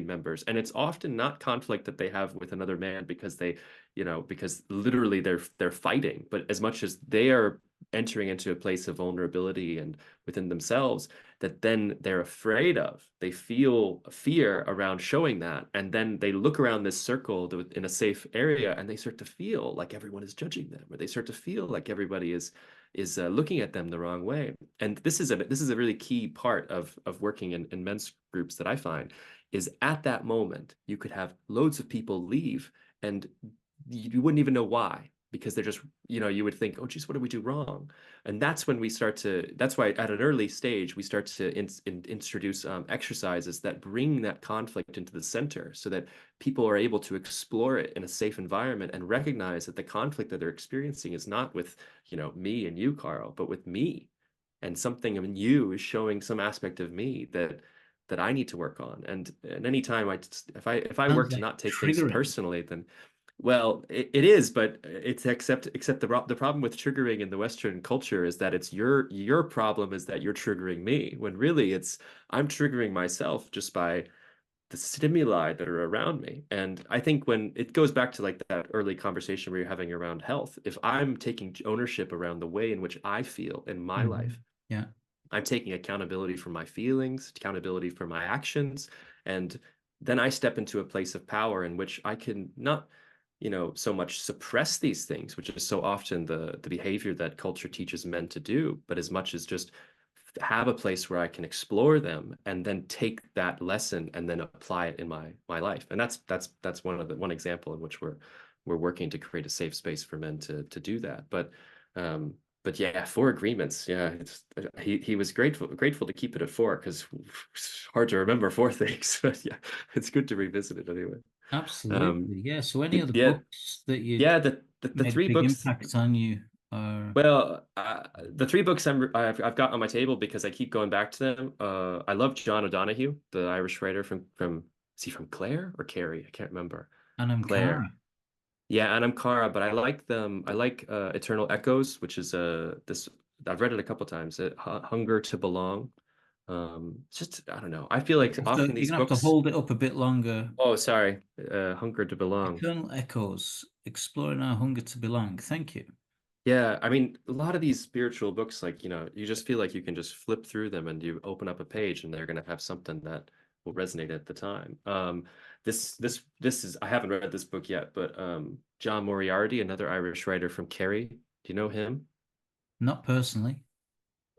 members, and it's often not conflict that they have with another man because because literally they're fighting, but as much as they are entering into a place of vulnerability and within themselves that then they're afraid of, they feel fear around showing that, and then they look around this circle in a safe area and they start to feel like everyone is judging them, or they start to feel like everybody is looking at them the wrong way. And this is a really key part of working in men's groups that I find is at that moment you could have loads of people leave and you wouldn't even know why, because they're just, you would think, oh geez, what did we do wrong? And that's when that's why at an early stage we start to introduce exercises that bring that conflict into the center so that people are able to explore it in a safe environment and recognize that the conflict that they're experiencing is not with me and you, Carl, but with me, and something in you is showing some aspect of me that I need to work on. And anytime if I Sounds work to like not take things triggering. personally, then well, it is, but it's except the problem with triggering in the Western culture is that it's your problem is that you're triggering me, when really it's I'm triggering myself just by the stimuli that are around me. And I think when it goes back to like that early conversation we were having around health, if I'm taking ownership around the way in which I feel in my life, Yeah. I'm taking accountability for my feelings, accountability for my actions, and then I step into a place of power in which I can not, so much suppress these things, which is so often the behavior that culture teaches men to do, but as much as just have a place where I can explore them and then take that lesson and then apply it in my life. And that's one example in which we're working to create a safe space for men to do that. But yeah, 4 agreements. Yeah, he was grateful to keep it at 4 because it's hard to remember 4 things. But yeah, it's good to revisit it anyway. Absolutely. Yeah. So any other Yeah, books that you yeah. The made a 3 big books. impact on you are Well, the 3 books I've got on my table because I keep going back to them. I love John O'Donohue, the Irish writer from is he from Clare or Kerry? I can't remember. and I'm Clare. Cara. Yeah, and I'm Kara, but I like them. I like Eternal Echoes, which is this. I've read it a couple times. Hunger to Belong. It's just I don't know. I feel like So often you're these gonna have to books. hold it up a bit longer. Oh, sorry. Hunger to Belong. Eternal Echoes, exploring our hunger to belong. Thank you. Yeah, I mean, a lot of these spiritual books, like, you just feel like you can just flip through them and you open up a page and they're going to have something that will resonate at the time. This is, I haven't read this book yet, but John Moriarty, another Irish writer from Kerry. Do you know him? Not personally.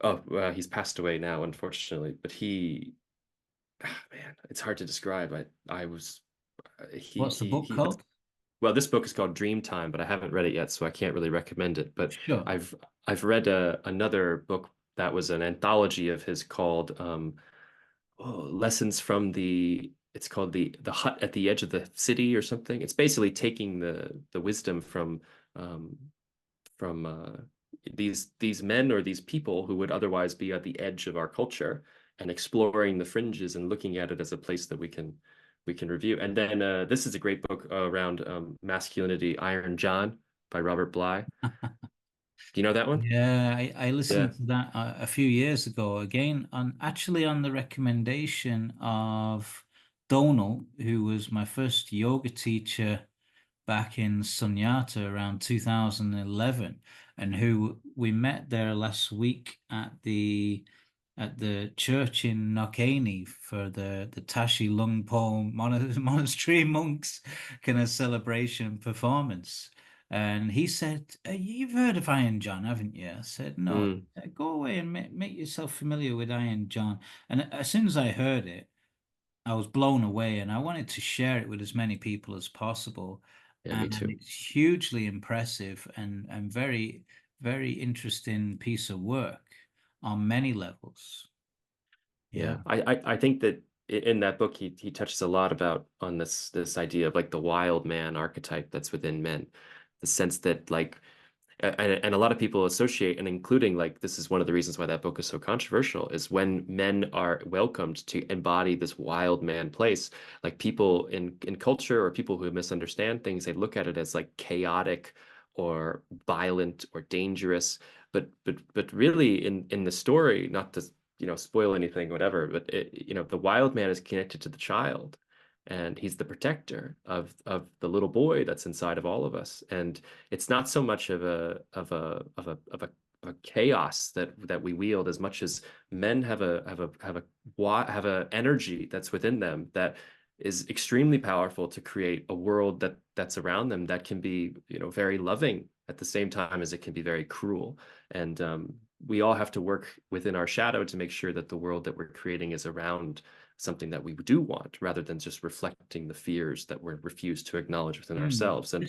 Oh, he's passed away now, unfortunately, but man, it's hard to describe. I was, What's the book he has. called? Well, this book is called Dreamtime, but I haven't read it yet, so I can't really recommend it. But Sure. I've read another book that was an anthology of his called Lessons from the. It's called the Hut at the Edge of the City or something. It's basically taking the wisdom um, from these men or these people who would otherwise be at the edge of our culture and exploring the fringes and looking at it as a place that we can review. And then this is a great book around masculinity, Iron John by Robert Bly. Do you know that one? Yeah, I Yeah. listened to that a few years ago again on the recommendation of Donal, who was my first yoga teacher back in Sunyata around 2011, and who we met there last week at the church in Knockany for the Tashi Lungpo monastery monks kind of celebration performance. And he said, "You've heard of Iron John, haven't you?" I said, "No." Mm, Go away and make yourself familiar with Iron John. And as soon as I heard it, I was blown away and I wanted to share it with as many people as possible. yeah, me And too. it's hugely impressive and very, very interesting piece of work on many levels. Yeah. Yeah, I think that in that book he touches a lot about on this idea of like the wild man archetype that's within men, the sense that like and a lot of people associate, and including like this is one of the reasons why that book is so controversial, is when men are welcomed to embody this wild man place, like people in culture or people who misunderstand things, they look at it as like chaotic or violent or dangerous. But really in the story, not to spoil anything, whatever, but the wild man is connected to the child. And he's the protector of the little boy that's inside of all of us. And it's not so much of a chaos that we wield as much as men have a energy that's within them that is extremely powerful to create a world that's around them that can be very loving at the same time as it can be very cruel. And we all have to work within our shadow to make sure that the world that we're creating is around something that we do want rather than just reflecting the fears that we're refused to acknowledge within ourselves. And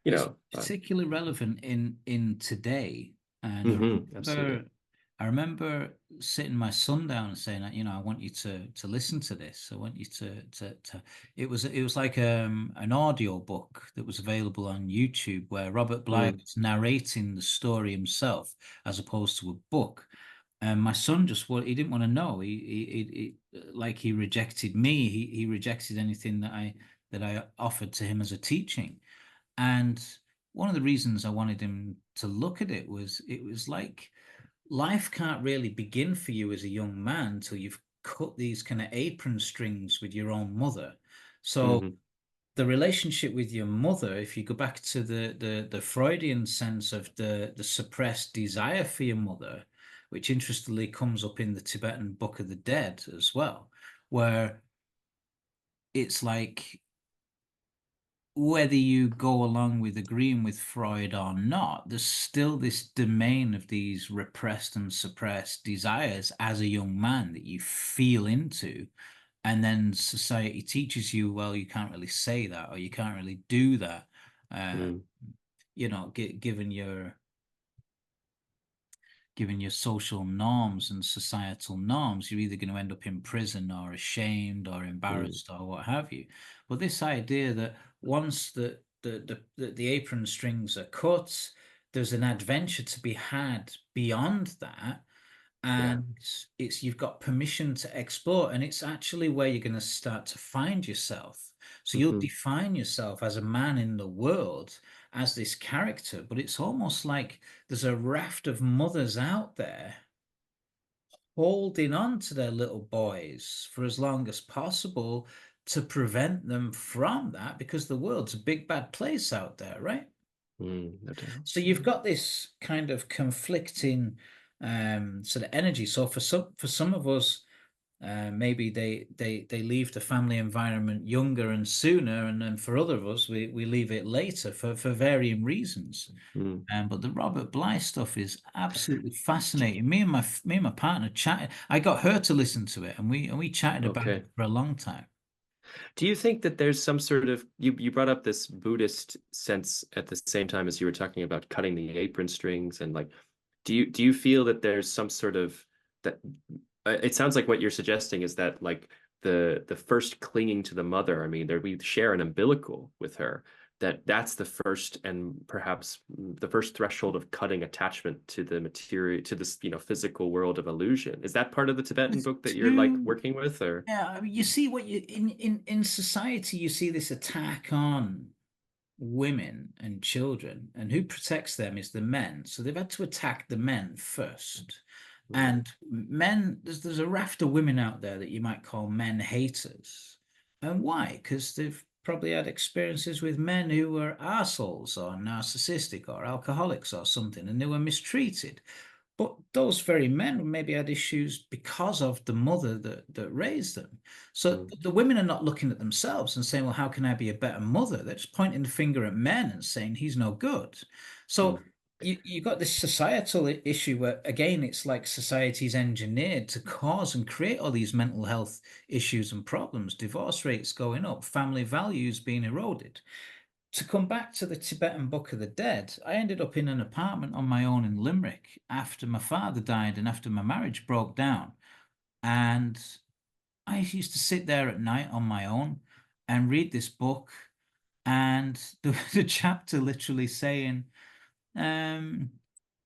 It's particularly relevant in today. And absolutely. I remember sitting my son down and saying, I want you to listen to this. I want you to. It was like an audio book that was available on YouTube where Robert Bly Mm, was narrating the story himself as opposed to a book. And my son he didn't want to know. Like he rejected me. He rejected anything that I offered to him as a teaching. And one of the reasons I wanted him to look at it was like life can't really begin for you as a young man until you've cut these kind of apron strings with your own mother. So hmm the relationship with your mother, if you go back to the Freudian sense of the suppressed desire for your mother, which interestingly comes up in the Tibetan Book of the Dead as well, where it's like whether you go along with agreeing with Freud or not, there's still this domain of these repressed and suppressed desires as a young man that you feel into. And then society teaches you, well, you can't really say that or you can't really do that. Uh, mm, given your social norms and societal norms, you're either going to end up in prison or ashamed or mm, embarrassed or what have you. But this idea that once the apron strings are cut, there's an adventure to be had beyond that. yeah. And you've got permission to explore, and it's actually where you're going to start to find yourself. So you'll Hmm. define yourself as a man in the world, as this character, but it's almost like there's a raft of mothers out there holding on to their little boys for as long as possible to prevent them from that, because the world's a big bad place out there, right? No doubt. So you've got this kind of conflicting sort of energy. So for some of us, maybe they leave the family environment younger and sooner, and then for other of us, we leave it later for varying reasons. Mm. But the Robert Bly stuff is absolutely fascinating. Me and my partner chatted. I got her to listen to it, and we chatted about Okay. it for a long time. Do you think that there's some sort of you brought up this Buddhist sense at the same time as you were talking about cutting the apron strings and like do you feel that there's some sort of that it sounds like what you're suggesting is that like the first clinging to the mother, I mean, there we share an umbilical with her, that's the first and perhaps the first threshold of cutting attachment to the material, to this, physical world of illusion. Is that part of the Tibetan There's book that you're like two. working with, or? Yeah, I mean, you see what you in society, you see this attack on women and children, and who protects them is the men. So they've had to attack the men first. Mm, And men, there's a raft of women out there that you might call men haters. And why? Because they've probably had experiences with men who were assholes or narcissistic or alcoholics or something, and they were mistreated. But those very men maybe had issues because of the mother that raised them. So mm, the women are not looking at themselves and saying, well, how can I be a better mother? They're just pointing the finger at men and saying he's no good. So mm, you got this societal issue where, again, it's like society's engineered to cause and create all these mental health issues and problems, divorce rates going up, family values being eroded. To come back to the Tibetan Book of the Dead, I ended up in an apartment on my own in Limerick after my father died and after my marriage broke down. And I used to sit there at night on my own and read this book. And the chapter literally saying, um,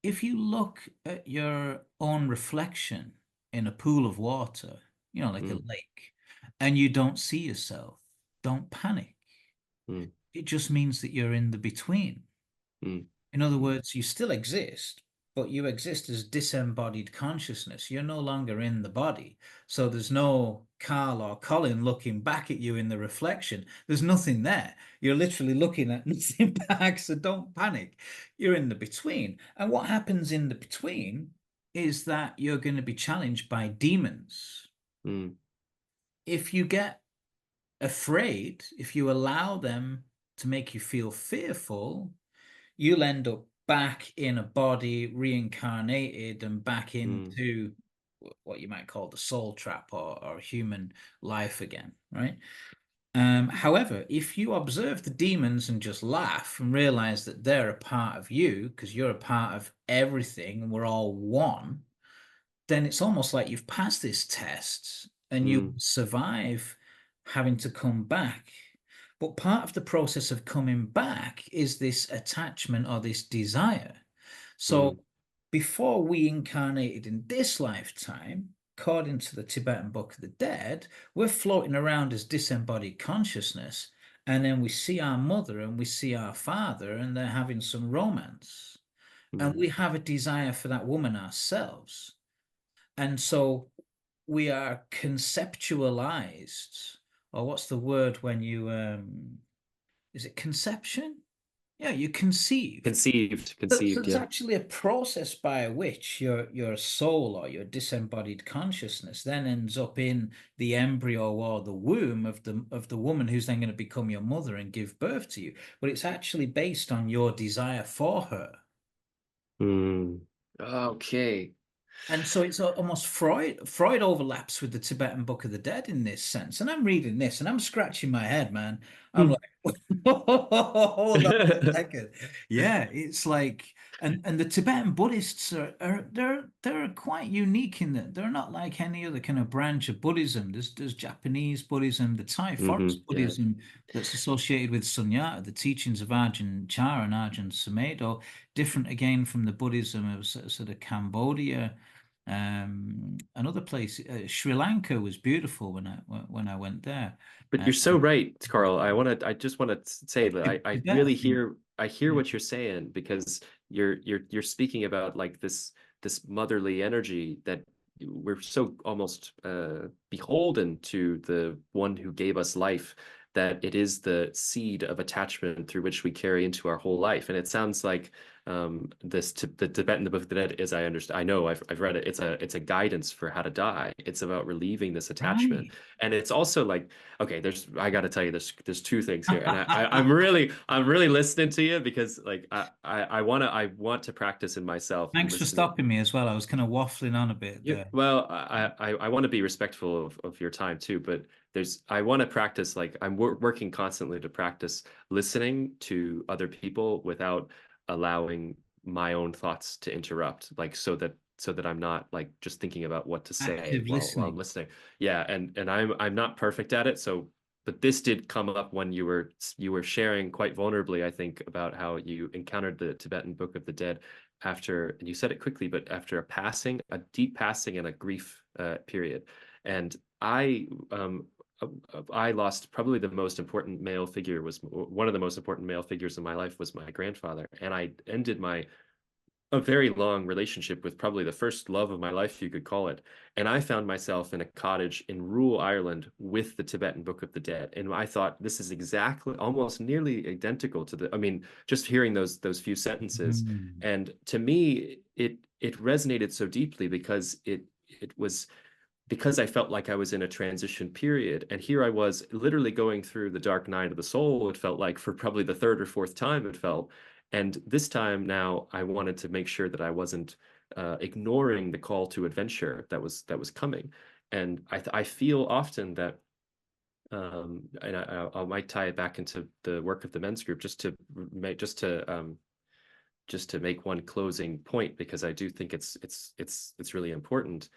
if you look at your own reflection in a pool of water, like a mm, lake, and you don't see yourself, don't panic. mm, It just means that you're in the between. mm, In other words, you still exist, but you exist as disembodied consciousness. You're no longer in the body. So there's no Carl or Colin looking back at you in the reflection. There's nothing there. You're literally looking at nothing back. So don't panic. You're in the between. And what happens in the between is that you're going to be challenged by demons. mm, If you get afraid, if you allow them to make you feel fearful, you'll end up back in a body, reincarnated, and back mm, into what you might call the soul trap or human life again, right? However, if you observe the demons and just laugh and realize that they're a part of you, because you're a part of everything and we're all one, then it's almost like you've passed this test and you mm, survive having to come back. But part of the process of coming back is this attachment or this desire. So mm, before we incarnated in this lifetime, according to the Tibetan Book of the Dead, we're floating around as disembodied consciousness. And then we see our mother and we see our father, and they're having some romance. And mm, we have a desire for that woman ourselves. And so we are conceptualized, or what's the word when you is it conception? Yeah, you conceive. So conceived, there's yeah. actually a process by which your soul or your disembodied consciousness then ends up in the embryo or the womb of the woman who's then going to become your mother and give birth to you. But it's actually based on your desire for her. Mm. Okay. And so it's almost Freud. Freud overlaps with the Tibetan Book of the Dead in this sense. And I'm reading this and I'm scratching my head, man. I'm like, hold on a second. Yeah, it's like, and the Tibetan Buddhists they're quite unique in that they're not like any other kind of branch of Buddhism. There's Japanese Buddhism, the Thai Forest Yeah. Buddhism that's associated with Sunyata, the teachings of Ajahn Chah and Ajahn Sumedho, different again from the Buddhism of sort of Cambodia Another place, Sri Lanka was beautiful when I went there. But you're so right, Carl. I just want to say that I Tibet, really I think. hear what you're saying, because you're speaking about like this motherly energy that we're so almost beholden to the one who gave us life, that it is the seed of attachment through which we carry into our whole life. And it sounds like the Tibetan the Book of the Dead, as I understand, I know I've read it. It's a guidance for how to die. It's about relieving this attachment, Right. and it's also like, okay, I got to tell you, there's two things here, and I'm really listening to you, because like I want to practice in myself, Thanks for listening. stopping me as well. I was kind of waffling on a bit Yeah, there. well, I want to be respectful of your time too, but I want to practice, like I'm working constantly to practice listening to other people without allowing my own thoughts to interrupt, like so that I'm not like just thinking about what to say Active while I'm listening. listening. Yeah, and I'm not perfect at it, so but this did come up when you were sharing quite vulnerably, I think, about how you encountered the Tibetan Book of the Dead after, and you said it quickly, but after a deep passing and a grief period. And I lost probably the most important male figure, was one of the most important male figures in my life was my grandfather. And I ended a very long relationship with probably the first love of my life, you could call it. And I found myself in a cottage in rural Ireland with the Tibetan Book of the Dead. And I thought, this is exactly, almost nearly identical to I mean, just hearing those few sentences. Mm. And to me, it resonated so deeply, because it was because I felt like I was in a transition period. And here I was literally going through the dark night of the soul, it felt like, for probably the third or fourth time it felt. And this time now I wanted to make sure that I wasn't ignoring the call to adventure that was coming. And I feel often that and I might tie it back into the work of the men's group, just to make one closing point, because I do think it's really important.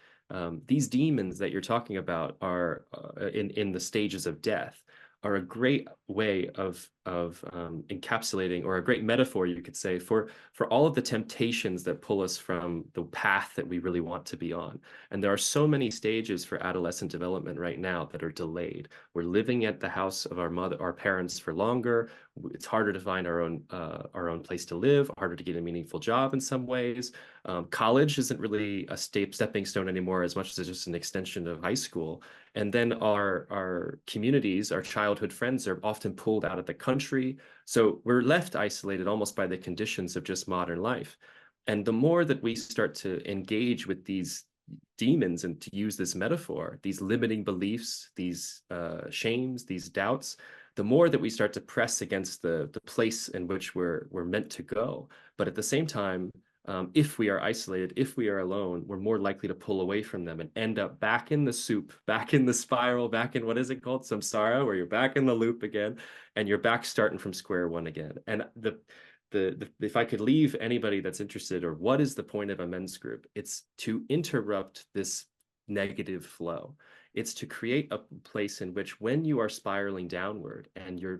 These demons that you're talking about are in the stages of death, are a great way of encapsulating, or a great metaphor, you could say, for all of the temptations that pull us from the path that we really want to be on. And there are so many stages for adolescent development right now that are delayed. We're living at the house of our parents for longer. It's harder to find our own place to live, harder to get a meaningful job in some ways. College isn't really a stepping stone anymore, as much as it's just an extension of high school. And then our communities, our childhood friends, are often pulled out of the country. So we're left isolated almost by the conditions of just modern life. And the more that we start to engage with these demons, and to use this metaphor, these limiting beliefs, these shames, these doubts, the more that we start to press against the place in which we're meant to go. But at the same time, if we are isolated, if we are alone, we're more likely to pull away from them and end up back in the soup, back in the spiral, back in, what is it called? Samsara, where you're back in the loop again, and you're back starting from square one again. And if I could leave anybody that's interested, or what is the point of a men's group, it's to interrupt this negative flow. It's to create a place in which, when you are spiraling downward, and you're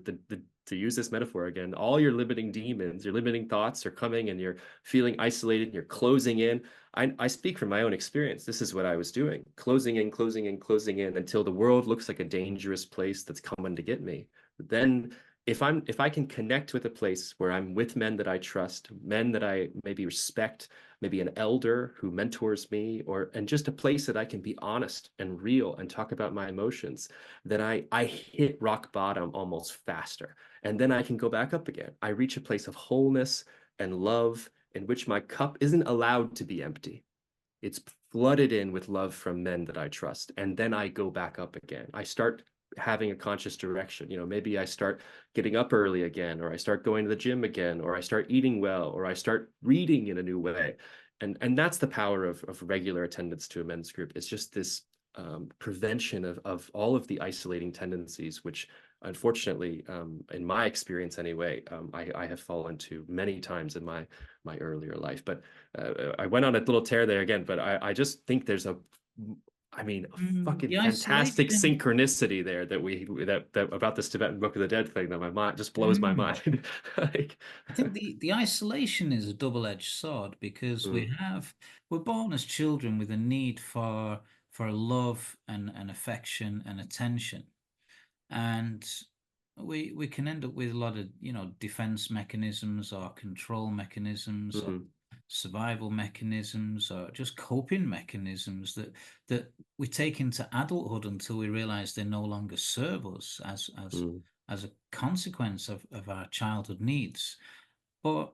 to use this metaphor again, all your limiting demons, your limiting thoughts are coming, and you're feeling isolated, and you're closing in. I speak from my own experience. This is what I was doing, closing in, closing in, closing in, until the world looks like a dangerous place that's coming to get me. Then if I can connect with a place where I'm with men that I trust, men that I maybe respect, maybe an elder who mentors me, and just a place that I can be honest and real and talk about my emotions, then I hit rock bottom almost faster. And then I can go back up again. I reach a place of wholeness and love, in which my cup isn't allowed to be empty. It's flooded in with love from men that I trust. And then I go back up again. I start having a conscious direction. Maybe I start getting up early again, or I start going to the gym again, or I start eating well, or I start reading in a new way. And that's the power of regular attendance to a men's group. It's just this prevention of all of the isolating tendencies, which unfortunately, in my experience anyway, I have fallen to many times in my earlier life. But I went on a little tear there again, but I just think there's I mean, a fucking The fantastic isolation. synchronicity there that about this Tibetan Book of the Dead thing that my mind just blows my Mm. mind. Like, I think the isolation is a double-edged sword because mm, we're born as children with a need for love and affection and attention. And we can end up with a lot of, defense mechanisms or control mechanisms or mm, survival mechanisms or just coping mechanisms that we take into adulthood until we realize they no longer serve us mm, as a consequence of our childhood needs. But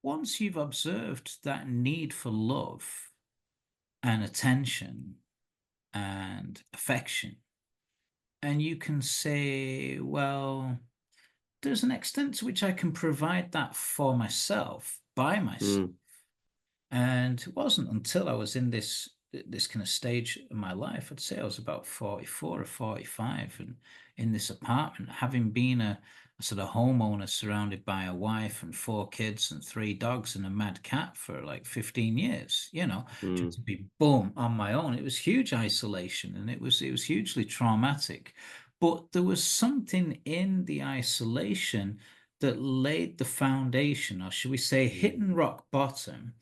once you've observed that need for love and attention and affection, and you can say, well, there's an extent to which I can provide that for myself, by myself. mm, And it wasn't until I was in this kind of stage of my life, I'd say I was about 44 or 45, and in this apartment, having been a sort of homeowner surrounded by a wife and four kids and three dogs and a mad cat for like 15 years, just mm, to be boom on my own. It was huge isolation and it was hugely traumatic. But there was something in the isolation that laid the foundation, or should we say, mm. hitting rock bottom,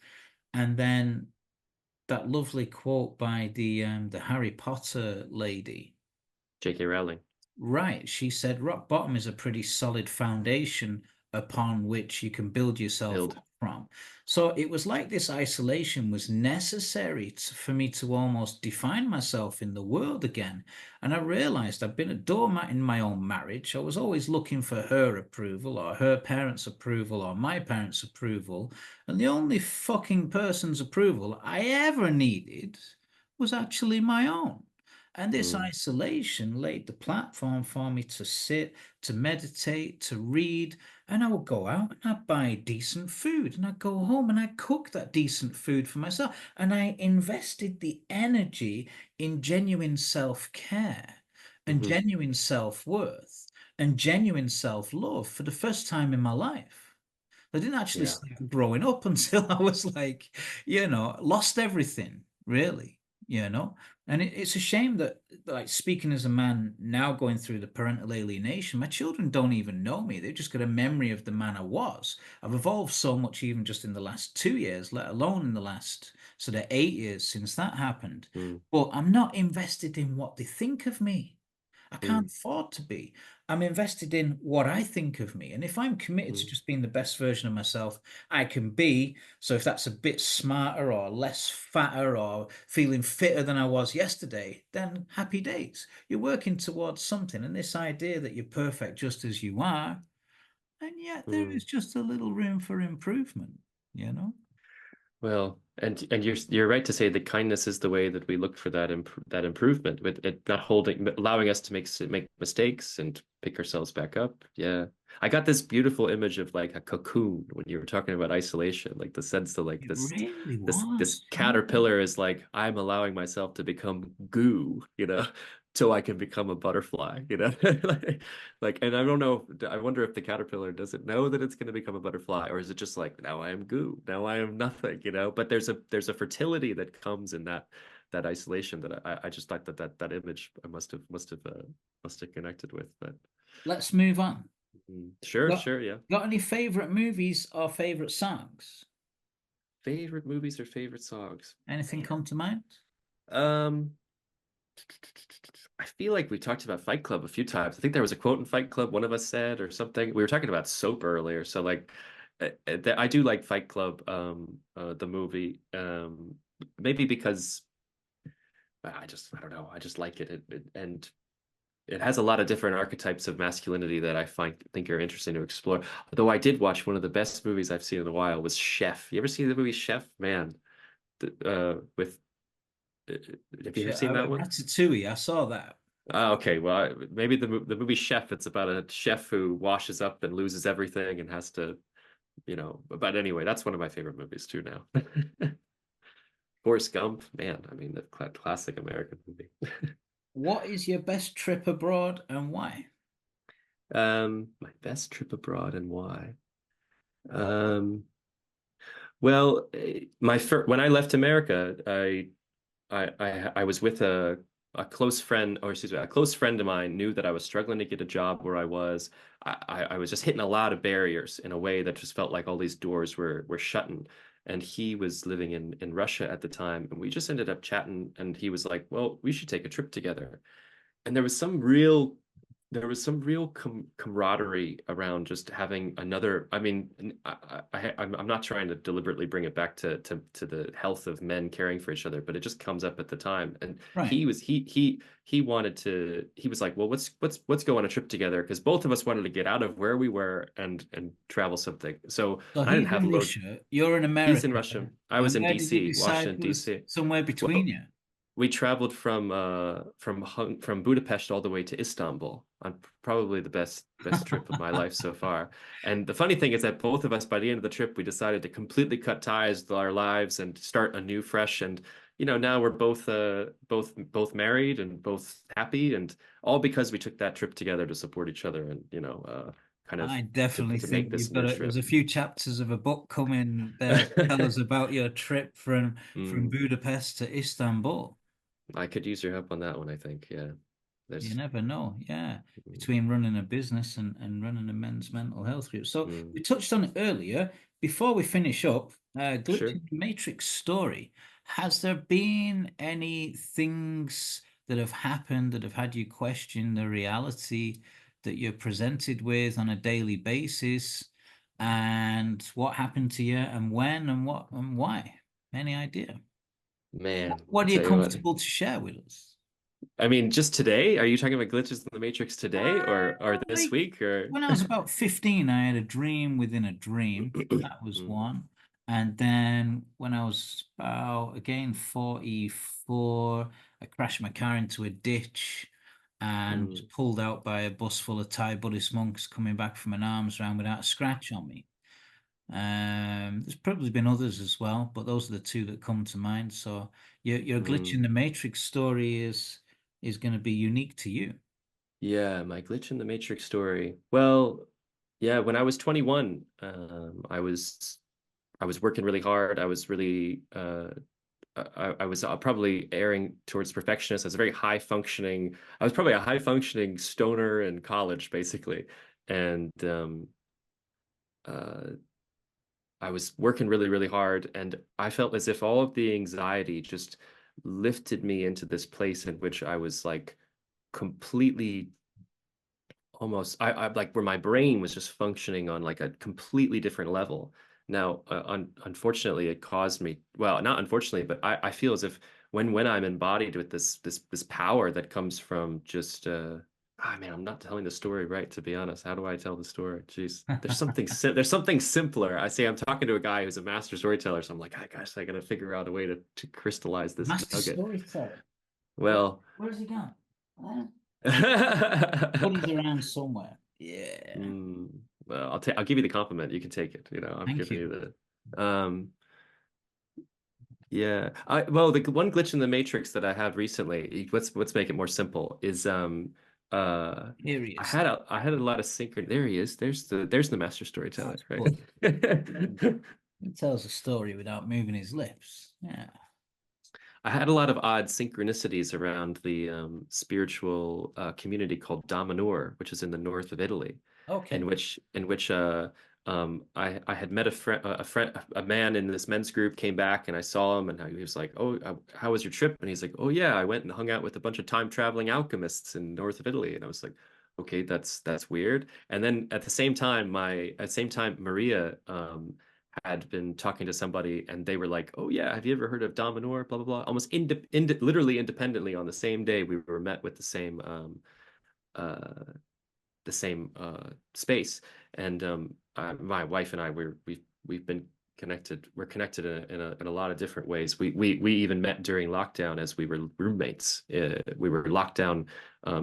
and then that lovely quote by the Harry Potter lady. J.K. Rowling. Right, she said rock bottom is a pretty solid foundation upon which you can build yourself Build. up from. So it was like this isolation was necessary for me to almost define myself in the world again. And I realized I've been a doormat in my own marriage. I was always looking for her approval or her parents' approval or my parents' approval. And the only fucking person's approval I ever needed was actually my own. And this Mm, isolation laid the platform for me to sit, to meditate, to read. And I would go out and I'd buy decent food and I'd go home and I'd cook that decent food for myself. And I invested the energy in genuine self-care and mhm. genuine self-worth and genuine self-love for the first time in my life. I didn't actually Yeah. start growing up until I was like, lost everything, really, you know. And it's a shame that, like, speaking as a man now going through the parental alienation, my children don't even know me. They've just got a memory of the man I was. I've evolved so much, even just in the last 2 years, let alone in the last sort of 8 years since that happened. Mm, But I'm not invested in what they think of me. I can't mm, afford to be. I'm invested in what I think of me. And if I'm committed to mm, just being the best version of myself I can be, so if that's a bit smarter or less fatter or feeling fitter than I was yesterday, then happy days. You're working towards something. And this idea that you're perfect just as you are, and yet there mm. is just a little room for improvement, you know? Well, and you're right to say that kindness is the way that we look for that improvement, with it not holding, allowing us to make mistakes and pick ourselves back up. Yeah, I got this beautiful image of like a cocoon when you were talking about isolation, like the sense that like It this really this was. Yeah. caterpillar is like, I'm allowing myself to become goo, so I can become a butterfly, like, and I don't know, I wonder if the caterpillar doesn't know that it's going to become a butterfly, or is it just like, now I am goo, now I am nothing, but there's a fertility that comes in that isolation that I just thought that image I must have connected with, but Let's move on. sure, Got, sure, yeah. got any favorite movies or favorite songs? Favorite movies or favorite songs? Anything Man. come to mind? Um, I feel like we talked about Fight Club a few times. I think there was a quote in Fight Club one of us said or something. We were talking about soap earlier, so like I do like Fight Club, the movie, maybe because I don't know, I just like it. And it has a lot of different archetypes of masculinity that I think are interesting to explore. Though I did watch one of the best movies I've seen in a while was Chef. You ever seen the movie Chef? Man, with have you ever seen that one? Ratatouille, I saw that. Okay, well, maybe the movie Chef. It's about a chef who washes up and loses everything and has to, But anyway, that's one of my favorite movies too now. Forrest Gump, man. I mean, the classic American movie. What is your best trip abroad and why? My best trip abroad and why? Um, well, my first when I left America, I I was with a close friend, or excuse me, a close friend of mine knew that I was struggling to get a job where I was. I was just hitting a lot of barriers in a way that just felt like all these doors were shutting. And he was living in Russia at the time, and we just ended up chatting. And he was like, "Well, we should take a trip together." And there was some real camaraderie around just having another. I mean, I'm not trying to deliberately bring it back to the health of men caring for each other, but it just comes up at the time. And Right. he wanted to. He was like, well, let's go on a trip together, because both of us wanted to get out of where we were and travel something. So So I didn't he's have in load. Russia, you're in He's in America, Russia. I was and in where did you DC, decide Washington was DC. somewhere between Well, you? we traveled from Budapest all the way to Istanbul on probably the best trip of my life so far. And the funny thing is that both of us, by the end of the trip, we decided to completely cut ties with our lives and start anew fresh. And now we're both married and both happy, and all because we took that trip together to support each other, and kind of I to definitely to make think this you've new got there's trip. a few chapters of a book coming there to tell us about your trip from Mm, Budapest to Istanbul. I could use your help on that one, I think. Yeah. You There's never know, yeah, mm, between running a business and running a men's mental health group. So mm, we touched on it earlier. Before we finish up, Glitch sure. in the Matrix story. Has there been any things that have happened that have had you question the reality that you're presented with on a daily basis? And what happened to you and when and what and why? Any idea? Man, I What are you tell you what. comfortable to share with us? I mean, just today, are you talking about glitches in the Matrix today, or this Like week, or? when I was about 15, I had a dream within a dream. That was Mm, one. And then when I was about, again, 44, I crashed my car into a ditch and was mm, pulled out by a bus full of Thai Buddhist monks coming back from an arms round without a scratch on me. There's probably been others as well, but those are the two that come to mind. So your glitch in mm. the Matrix story is going to be unique to you. Yeah, my glitch in the Matrix story. Well, yeah, when I was 21, I was working really hard. I was really I was probably erring towards perfectionist. I was a very high functioning. I was probably a high functioning stoner in college, basically, and uh, I was working really, really hard, and I felt as if all of the anxiety just lifted me into this place in which I was like completely almost I like where my brain was just functioning on like a completely different level. Now, unfortunately, it caused me, well, not unfortunately, but I feel as if when I'm embodied with this power that comes from just man, I'm not telling the story right, to be honest. How do I tell the story? Jeez, there's something simpler. I say I'm talking to a guy who's a master storyteller, so I'm like, "Ah, gosh, I gotta figure out a way to crystallize this Master nugget." storyteller. Well, Where's he gone? But he's around somewhere. Yeah. Mm, well, I'll give you the compliment. You can take it. I'm Thank giving you. you the yeah. Well, the one glitch in the Matrix that I had recently, let's make it more simple, is uh Here he I is. had a lot of synchron. There he is. There's the master storyteller, That's right? good. He tells a story without moving his lips. Yeah. I had a lot of odd synchronicities around the spiritual community called Damanhur, which is in the north of Italy, in Okay. which I had met a man in this men's group came back, and I saw him, and he was like, "Oh, how was your trip?" And he's like, "Oh yeah, I went and hung out with a bunch of time traveling alchemists in north of Italy." And I was like, "Okay, that's weird." And then at the same time, Maria had been talking to somebody, and they were like, "Oh yeah, have you ever heard of Dominor?" Blah blah blah. Almost literally independently on the same day, we were met with uh, the same space, and my wife and I we've been connected. We're connected in a lot of different ways. We even met during lockdown as we were roommates. We were locked down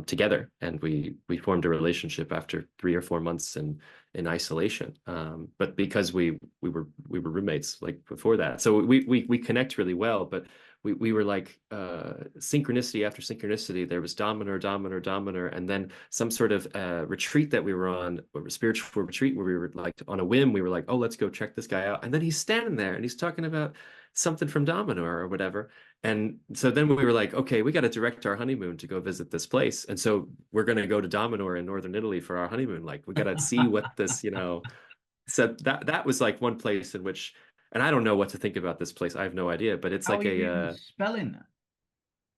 together, and we formed a relationship after 3 or 4 months in isolation. But because we were roommates like before that, so we connect really well. But we were like synchronicity after synchronicity. There was Dominar, and then some sort of retreat that we were on, or a spiritual retreat where we were like on a whim, we were like, oh, let's go check this guy out. And then he's standing there and he's talking about something from Dominar or whatever. And so then we were like, okay, we got to direct our honeymoon to go visit this place. And so we're going to go to Dominar in northern Italy for our honeymoon. Like we got to see what this, so that was like one place in which, and I don't know what to think about this place. I have no idea, but it's How like are you spelling that?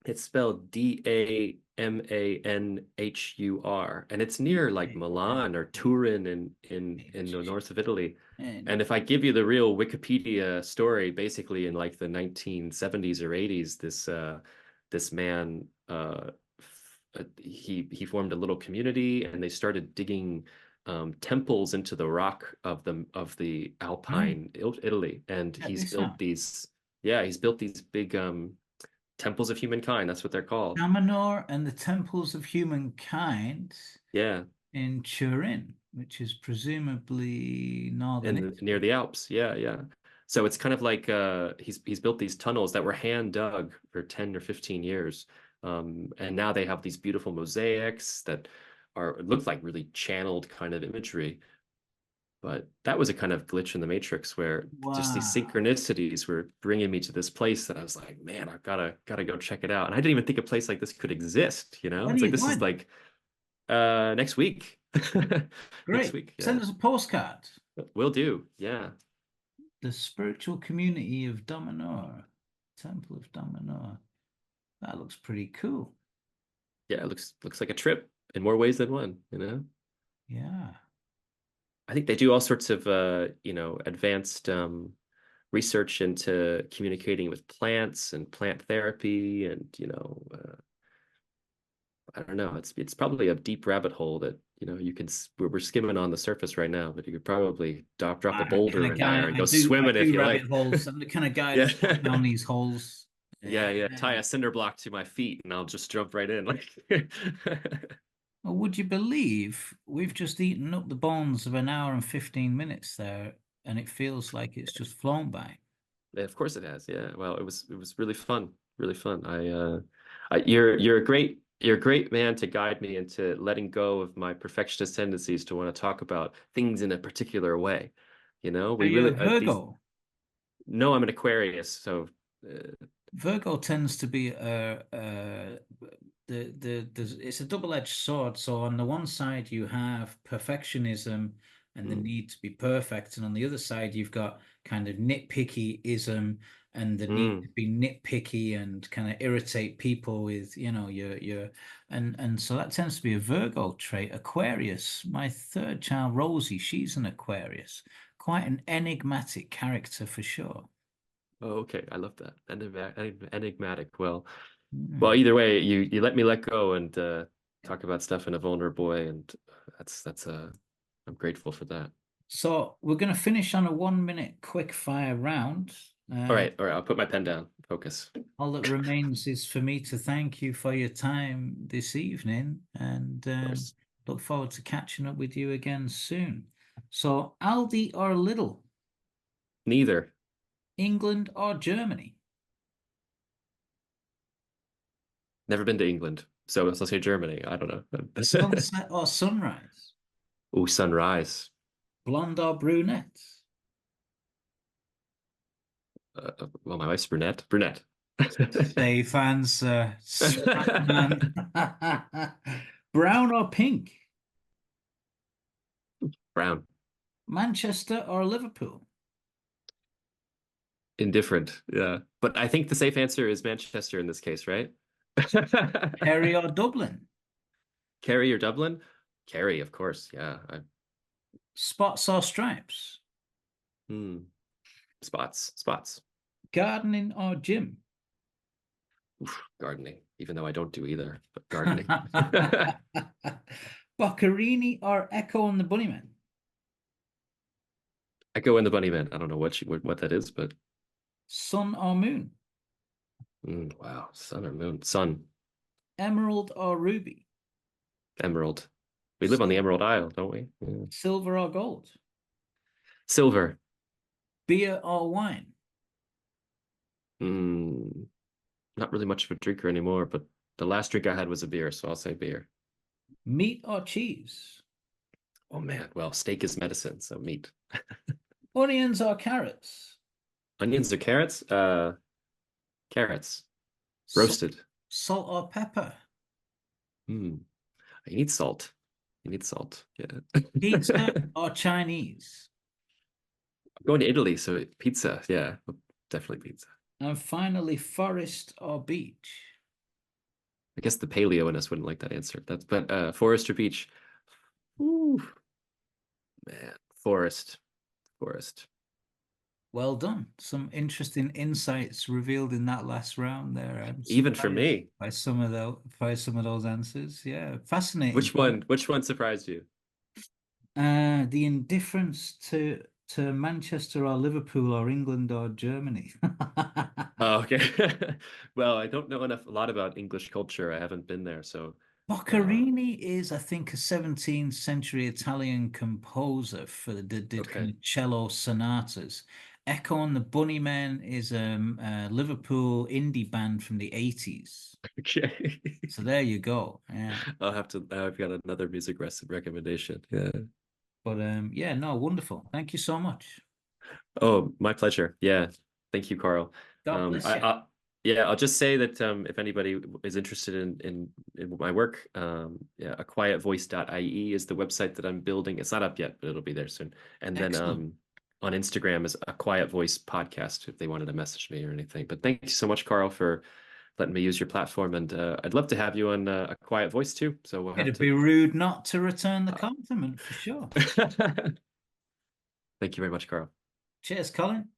it's spelled Damanhur, and it's near like Milan or Turin in the north of Italy. And if I give you the real Wikipedia story, basically in like the 1970s or 80s, this man he formed a little community, and they started digging temples into the rock of the Alpine Italy, and he's built these big temples of humankind. That's what they're called. Amanor and the Temples of Humankind. Yeah. In Turin, which is presumably northern Near the Alps. Yeah, yeah. So it's kind of like he's built these tunnels that were hand dug for 10 or 15 years. And now they have these beautiful mosaics that look like really channeled kind of imagery. But that was a kind of glitch in the matrix where just these synchronicities were bringing me to this place that I was like, man, I've gotta go check it out. And I didn't even think a place like this could exist, It's like this is like next week. Great. Next week. Yeah. Send us a postcard. Will do. Yeah. The spiritual community of Dominar, Temple of Dominar. That looks pretty cool. Yeah, it looks like a trip in more ways than one, Yeah. I think they do all sorts of advanced research into communicating with plants and plant therapy, and I don't know. It's probably a deep rabbit hole that you can. We're skimming on the surface right now, but you could probably drop a boulder in there and go swim in it if you like. Holes. I'm the kind of guy that's down these holes. Yeah. Tie a cinder block to my feet and I'll just jump right in. Well, would you believe we've just eaten up the bones of an hour and 15 minutes there, and it feels like it's just flown by. Yeah, of course it has. Yeah. Well, it was really fun. Really fun. You're a great man to guide me into letting go of my perfectionist tendencies to want to talk about things in a particular way. Are you a Virgo? No, I'm an Aquarius. So Virgo tends to be it's a double-edged sword. So on the one side you have perfectionism and the need to be perfect, and on the other side you've got kind of nitpickyism and the need to be nitpicky and kind of irritate people with and so that tends to be a Virgo trait. Aquarius, my third child Rosie, she's an Aquarius, quite an enigmatic character for sure. Oh, okay. I love that. Enigmatic. Well, either way, you let me let go and talk about stuff in a vulnerable way, and that's I'm grateful for that. So we're going to finish on a 1-minute quick fire round. All right. I'll put my pen down. Focus. All that remains is for me to thank you for your time this evening, and look forward to catching up with you again soon. So, Aldi or Lidl? Neither. England or Germany? Never been to England, so I'll say Germany. I don't know. Sunset or sunrise? Oh, sunrise. Blonde or brunette? Well, my wife's brunette. Brunette. Safe answer. Brown or pink? Brown. Manchester or Liverpool? Indifferent. Yeah, but I think the safe answer is Manchester in this case, right? Kerry or Dublin? Kerry or Dublin? Kerry, of course. Yeah. Spots or stripes? Spots. Gardening or gym? Oof, gardening, even though I don't do either, but gardening. Boccherini or Echo and the Bunnymen? Echo and the Bunnymen. I don't know what that is, but Sun or moon? Wow, sun or moon? Sun. Emerald or ruby? Emerald. We live on the Emerald Isle, don't we? Yeah. Silver or gold? Silver. Beer or wine? not really much of a drinker anymore, but the last drink I had was a beer, so I'll say beer. Meat or cheese? Oh man, well, steak is medicine, so meat. Onions or carrots? Onions or carrots? Carrots. Salt, Roasted. salt or pepper? Hmm. You need salt. You need salt. Yeah. Pizza or Chinese? Going to Italy, so pizza. Yeah, definitely pizza. And finally, forest or beach? I guess the paleo in us wouldn't like that answer. But forest or beach? Ooh, man, forest. Forest. Well done. Some interesting insights revealed in that last round there. I'm Even for surprised me. by some of those answers. Yeah, fascinating. Which one? Which one surprised you? The indifference to Manchester or Liverpool or England or Germany. Oh, okay. Well, I don't know a lot about English culture. I haven't been there, so Boccherini is, I think, a 17th century Italian composer for did kind okay. of cello sonatas. Echo and the Bunnymen is a Liverpool indie band from the 80s. Okay. So there you go. Yeah. I've got another music recommendation. Yeah. But yeah, no, wonderful. Thank you so much. Oh, my pleasure. Yeah. Thank you, Carl. God bless you. Yeah, I'll just say that if anybody is interested in my work, yeah, aquietvoice.ie is the website that I'm building. It's not up yet, but it'll be there soon. And then Excellent. on Instagram is A Quiet Voice Podcast if they wanted to message me or anything. But thank you so much, Carl, for letting me use your platform. And I'd love to have you on A Quiet Voice too. So we'll have It'd to. be rude not to return the compliment for sure. Thank you very much, Carl. Cheers, Colin.